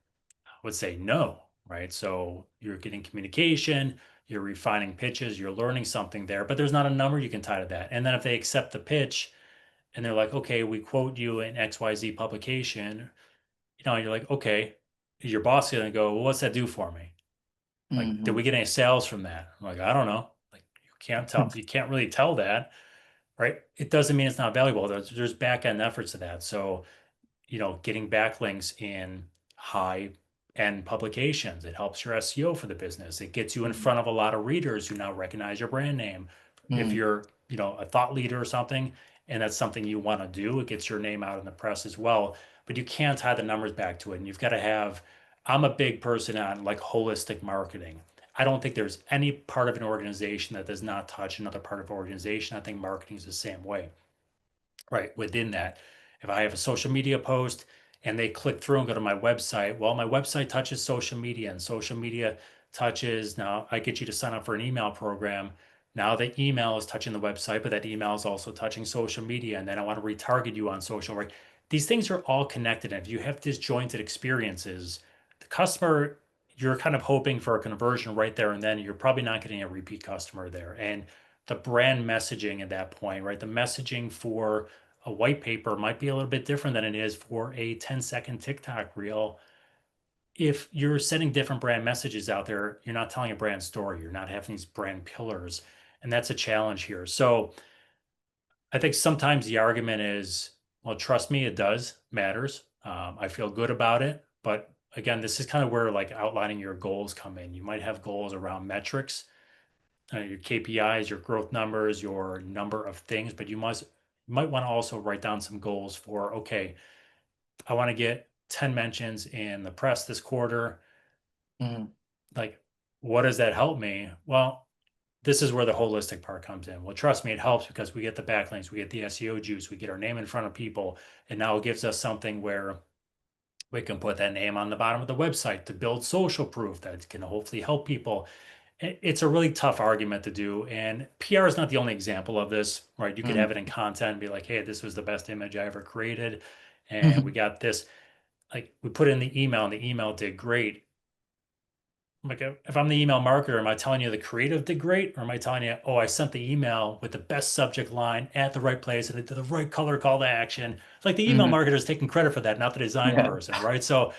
I would say no, right? So you're getting communication, you're refining pitches, you're learning something there, but there's not a number you can tie to that. And then if they accept the pitch and they're like, okay, we quote you in XYZ publication, you're like, okay, your boss is gonna go, well, what's that do for me? Like, did Hmm. we get any sales from that? I'm like, I don't know. Like, you can't tell, you can't really tell that, right? It doesn't mean it's not valuable. There's back end efforts to that. So getting backlinks in high end publications. It helps your SEO for the business. It gets you in front of a lot of readers who now recognize your brand name. If Hmm. you're, a thought leader or something, and that's something you want to do, it gets your name out in the press as well. But you can't tie the numbers back to it. And you've got to have, I'm a big person on like holistic marketing. I don't think there's any part of an organization that does not touch another part of an organization. I think marketing is the same way. Right within that, if I have a social media post and they click through and go to my website, well, my website touches social media and social media touches, now I get you to sign up for an email program. Now the email is touching the website, but that email is also touching social media. And then I want to retarget you on social, right? These things are all connected. And if you have disjointed experiences, the customer, you're kind of hoping for a conversion right there and then you're probably not getting a repeat customer there. And the brand messaging at that point, right? The messaging for a white paper might be a little bit different than it is for a 10-second TikTok reel. If you're sending different brand messages out there, you're not telling a brand story. You're not having these brand pillars. And that's a challenge here. So I think sometimes the argument is, well, trust me, it does matters. I feel good about it. But again, this is kind of where like outlining your goals come in. You might have goals around metrics, your KPIs, your growth numbers, your number of things, but you might want to also write down some goals for, okay, I want to get 10 mentions in the press this quarter. Hmm. Like, what does that help me? Well, this is where the holistic part comes in. Well, trust me, it helps because we get the backlinks, we get the SEO juice, we get our name in front of people, and now it gives us something where we can put that name on the bottom of the website to build social proof that can hopefully help people. It's a really tough argument to do. And PR is not the only example of this, right? You could have it in content and be like, hey, this was the best image I ever created. And we Hmm. got this, like we put in the email and the email did great. Like if I'm the email marketer, am I telling you the creative did great? Or am I telling you, oh, I sent the email with the best subject line at the right place and it did the right color call to action? It's like the email Hmm. marketer is taking credit for that, not the design Yeah. person, right? So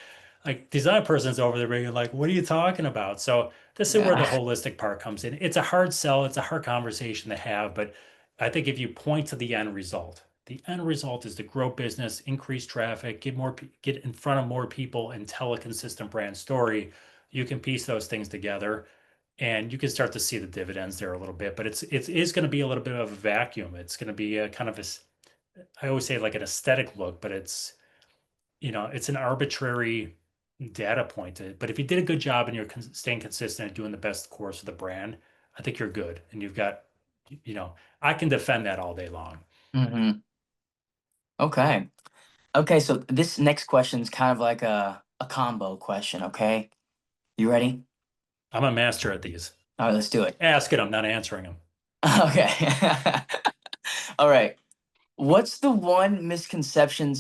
like design person's over there being like, what are you talking about? So this is where the Yeah. holistic part comes in. It's a hard sell, it's a hard conversation to have, but I think if you point to the end result is to grow business, increase traffic, get in front of more people and tell a consistent brand story. You can piece those things together and you can start to see the dividends there a little bit, but it is going to be a little bit of a vacuum. It's going to be a kind of I always say like an aesthetic look, but it's an arbitrary data point. But if you did a good job and you're staying consistent and doing the best course of the brand, I think you're good. And you've got, you know, I can defend that all day long. Hmm. Okay. Okay. So this next question is kind of like a combo question. Okay. You ready? I'm a master at these. All right. Let's do it. Asking them, not answering them. Okay. All right. What's the one misconception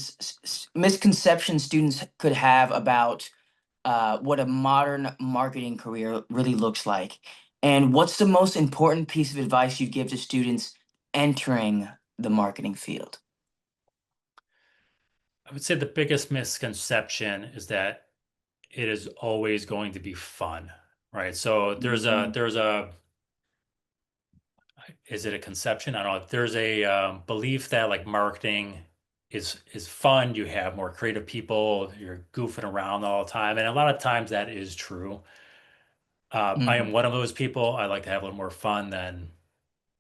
students could have about what a modern marketing career really looks like? And what's the most important piece of advice you'd give to students entering the marketing field? I would say the biggest misconception is that it is always going to be fun, right? So Mhm. there's a is it a conception? I don't know. There's a belief that like marketing is fun. You have more creative people. You're goofing around all the time, and a lot of times that is true. I am Mhm. one of those people. I like to have a little more fun than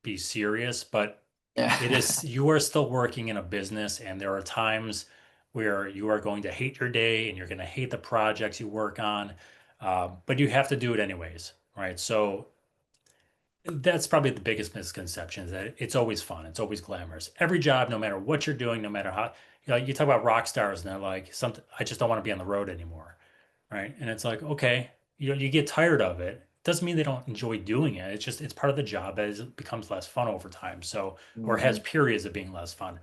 be serious, but it Yeah. is you are still working in a business, and there are times where you are going to hate your day and you're going to hate the projects you work on, but you have to do it anyways, right? So that's probably the biggest misconception is that it's always fun. It's always glamorous. Every job, no matter what you're doing, no matter how, you talk about rock stars and they're like, something, I just don't want to be on the road anymore. Right. And it's like, okay, you get tired of it. Doesn't mean they don't enjoy doing it. It's just, it's part of the job as it becomes less fun over time. So, or has Mhm. periods of being less fun.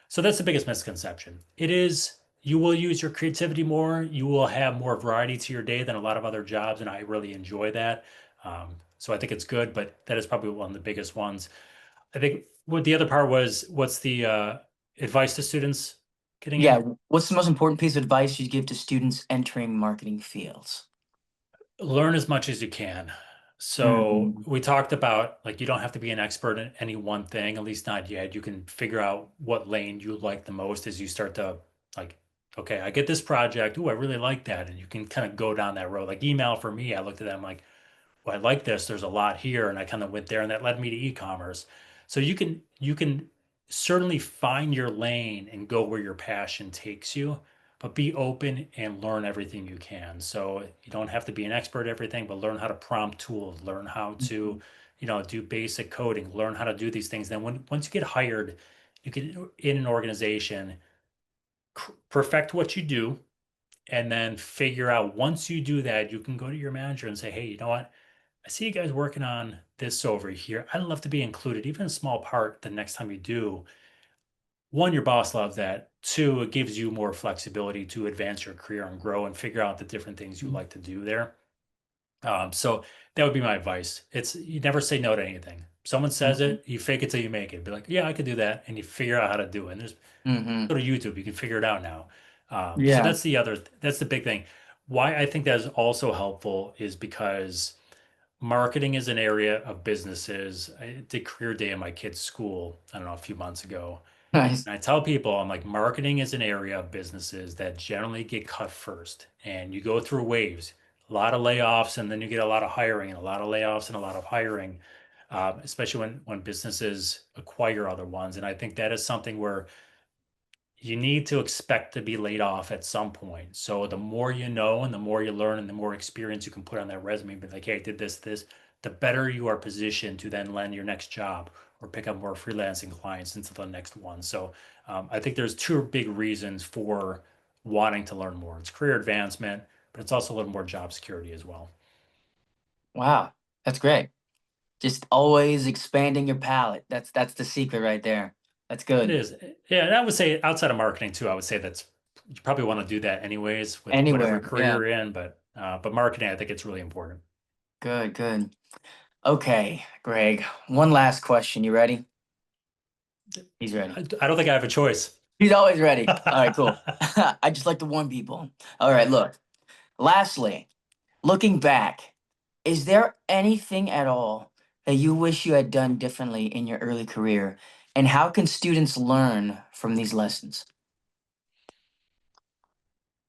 So that's the biggest misconception. It is, you will use your creativity more. You will have more variety to your day than a lot of other jobs. And I really enjoy that. So I think it's good, but that is probably one of the biggest ones. I think what the other part was, what's the advice to students getting Yeah. in? What's the most important piece of advice you'd give to students entering marketing fields? Learn as much as you can. So Mhm. we talked about like you don't have to be an expert in any one thing, at least not yet. You can figure out what lane you like the most as you start to like, okay, I get this project. Ooh, I really like that. And you can kind of go down that road. Like email for me, I looked at them like, well, I like this. There's a lot here, and I kind of went there, and that led me to e-commerce. So you can certainly find your lane and go where your passion takes you, but be open and learn everything you can. So you don't have to be an expert at everything, but learn how to prompt tools, learn how to, Mhm. do basic coding, learn how to do these things. Then once you get hired, you get in an organization, perfect what you do, and then figure out once you do that, you can go to your manager and say, hey, you know what? I see you guys working on this over here. I'd love to be included, even a small part the next time you do. One, your boss loves that. Two, it gives you more flexibility to advance your career and grow and figure out the different things you like to do there. So that would be my advice. It's you never say no to anything. Someone says Mhm. it, you fake it till you make it. Be like, yeah, I could do that, and you figure out how to do it. And there's Mhm. go to YouTube, you can figure it out now. So Yeah. that's the big thing. Why I think that is also helpful is because marketing is an area of businesses. I did career day in my kid's school, I don't know, a few months ago. Nice. And I tell people, I'm like, marketing is an area of businesses that generally get cut first. And you go through waves, a lot of layoffs, and then you get a lot of hiring, and a lot of layoffs, and a lot of hiring, especially when businesses acquire other ones. And I think that is something where you need to expect to be laid off at some point. So the more you know and the more you learn and the more experience you can put on that resume, be like, hey, I did this, the better you are positioned to then land your next job or pick up more freelancing clients into the next one. So I think there's two big reasons for wanting to learn more. It's career advancement, but it's also a little more job security as well. Wow. That's great. Just always expanding your palette. That's the secret right there. That's It good. is. Yeah, and I would say outside of marketing too, I would say that's you probably want to do that anyways with whatever Anywhere. career Yeah. you're in, but marketing, I think it's really important. Good, good. Okay, Greg. One last question. You ready? He's ready. I don't think I have a choice. He's always ready. All right, cool. I just like to warn people. All right, look. Lastly, looking back, is there anything at all that you wish you had done differently in your early career? And how can students learn from these lessons?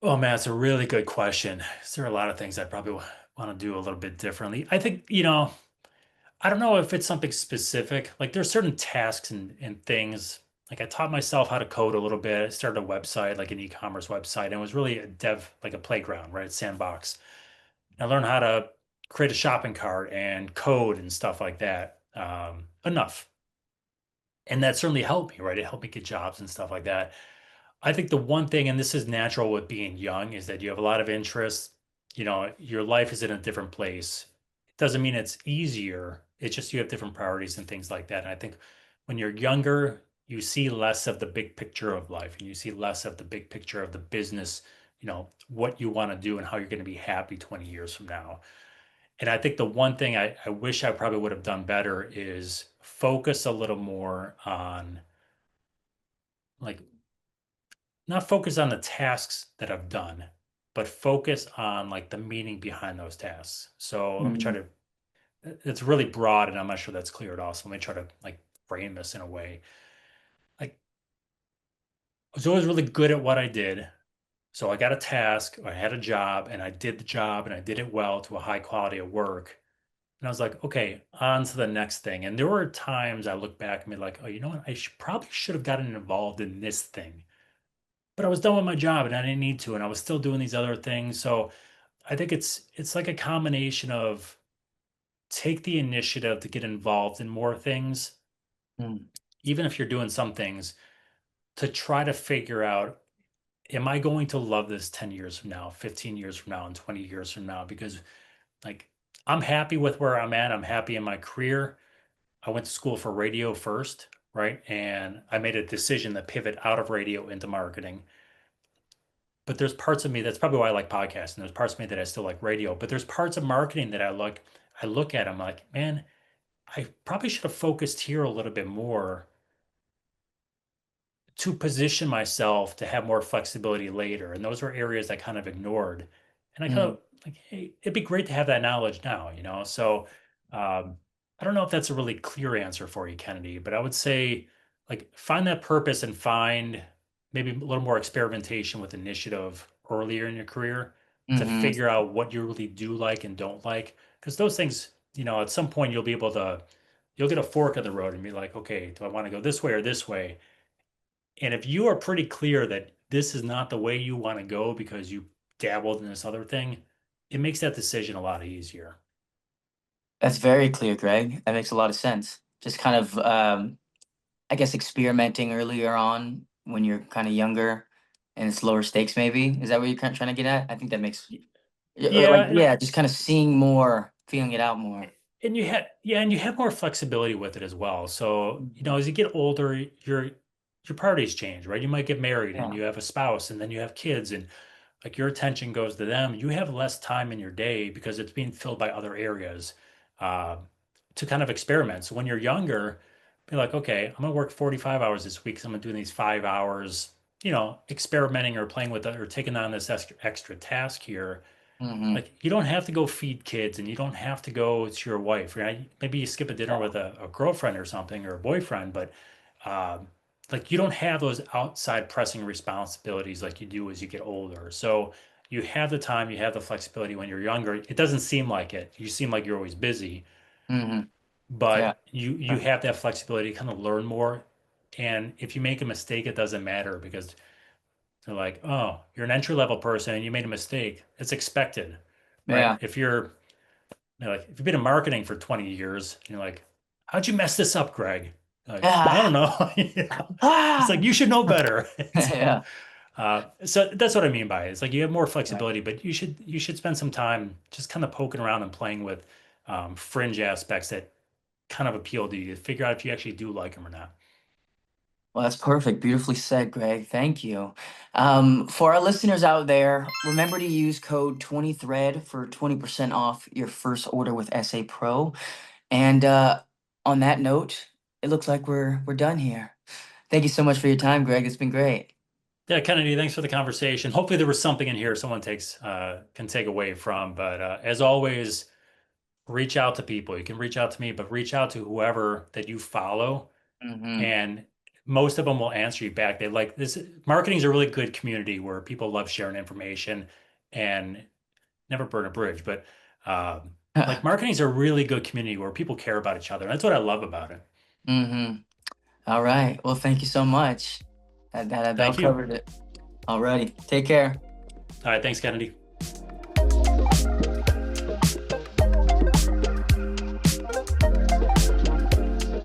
Oh man, it's a really good question. There are a lot of things I probably want to do a little bit differently. I think, I don't know if it's something specific. Like there's certain tasks and things. Like I taught myself how to code a little bit. I started a website, like an e-commerce website, and it was really a dev, like a playground, right? Sandbox. I learned how to create a shopping cart and code and stuff like that. Enough. And that certainly helped me, right? It helped me get jobs and stuff like that. I think the one thing, and this is natural with being young, is that you have a lot of interests. Your life is in a different place. It doesn't mean it's easier. It's just you have different priorities and things like that. And I think when you're younger, you see less of the big picture of life and you see less of the big picture of the business, what you want to do and how you're going to be happy 20 years from now. And I think the one thing I wish I probably would have done better is focus a little more on, like, not focus on the tasks that I've done, but focus on like the meaning behind those tasks. So let me try Mm-hmm. to, it's really broad and I'm not sure that's clear at all. So let me try to like frame this in a way. Like, I was always really good at what I did. So I got a task, or I had a job, and I did the job and I did it well to a high quality of work. And I was like, okay, on to the next thing. And there were times I look back and be like, oh, you know what? Probably should have gotten involved in this thing. But I was done with my job and I didn't need to, and I was still doing these other things. So I think it's like a combination of take the initiative to get involved in more things, even if you're doing some things, to try to figure out, am I going to love this 10 years from now, 15 years from now, and 20 years from now? Because like I'm happy with where I'm at. I'm happy in my career. I went to school for radio first, right? And I made a decision to pivot out of radio into marketing. But there's parts of me, that's probably why I like podcasting. There's parts of me that I still like radio, but there's parts of marketing that I look at, I'm like, man, I probably should have focused here a little bit more to position myself to have more flexibility later. And those were areas I kind of ignored. And I kind Mm-hmm. of like, hey, it'd be great to have that knowledge now, So I don't know if that's a really clear answer for you, Kennedy, but I would say like find that purpose and find maybe a little more experimentation with initiative earlier in your career to Mm-hmm. figure out what you really do like and don't like. Because those things, at some point you'll get a fork in the road and be like, okay, do I want to go this way or this way? And if you are pretty clear that this is not the way you want to go because you dabbled in this other thing, it makes that decision a lot easier. That's very clear, Greg. That makes a lot of sense. Just kind of, I guess, experimenting earlier on when you're kind of younger and it's lower stakes, maybe. Is that what you're kind of trying to get at? I think that makes, or Yeah, like, yeah, just kind of seeing more, feeling it out more. and you have more flexibility with it as well. So, as you get older, your priorities change, right? You might get married and Yeah. you have a spouse and then you have kids and like your attention goes to them. You have less time in your day because it's being filled by other areas uh, to kind of experiment. So when you're younger, be like, okay, I'm gonna work 45 hours this week. So I'm gonna do these 5 hours, experimenting or playing with it or taking on this extra task here. Mm-hmm. Like you don't have to go feed kids and you don't have to go to your wife, right? Maybe you skip a dinner Yeah. with a girlfriend or something or a boyfriend, but um, like you don't have those outside pressing responsibilities like you do as you get older. So you have the time, you have the flexibility when you're younger. It doesn't seem like it. You seem like you're always busy, Mm-hmm. Yeah. but you have that flexibility to kind of learn more. And if you make a mistake, it doesn't matter because they're like, oh, you're an entry level person and you made a mistake. It's expected, right? Yeah. Like if you've been in marketing for 20 years, and you're like, how'd you mess this up, Greg? Like, I don't Ah. know. It's like Ah. you should know better. So, Yeah. so that's what I mean by it. It's like you have more Right. flexibility, but you should spend some time just kind of poking around and playing with fringe aspects that kind of appeal to you to figure out if you actually do like them or not. Well, that's perfect. Beautifully said, Greg. Thank you. For our listeners out there, remember to use code 20thread for 20% off your first order with SA Pro. And on that note, it looks like we're done here. Thank you so much for your time, Greg. It's been great. Yeah, Kennedy, thanks for the conversation. Hopefully there was something in here someone takes can take away from. But as always, reach out to people. You can reach out to me, but reach out to whoever that you follow, Mm-hmm. and most of them will answer you back. They like this. Marketing is a really good community where people love sharing information and never burn a bridge. But like marketing is a really good community where people care about each other. That's what I love about it. Mm-hmm. All right. Well, thank you so much. That Thank about you. covered it. Alrighty. Take care. All right, thanks, Kennedy.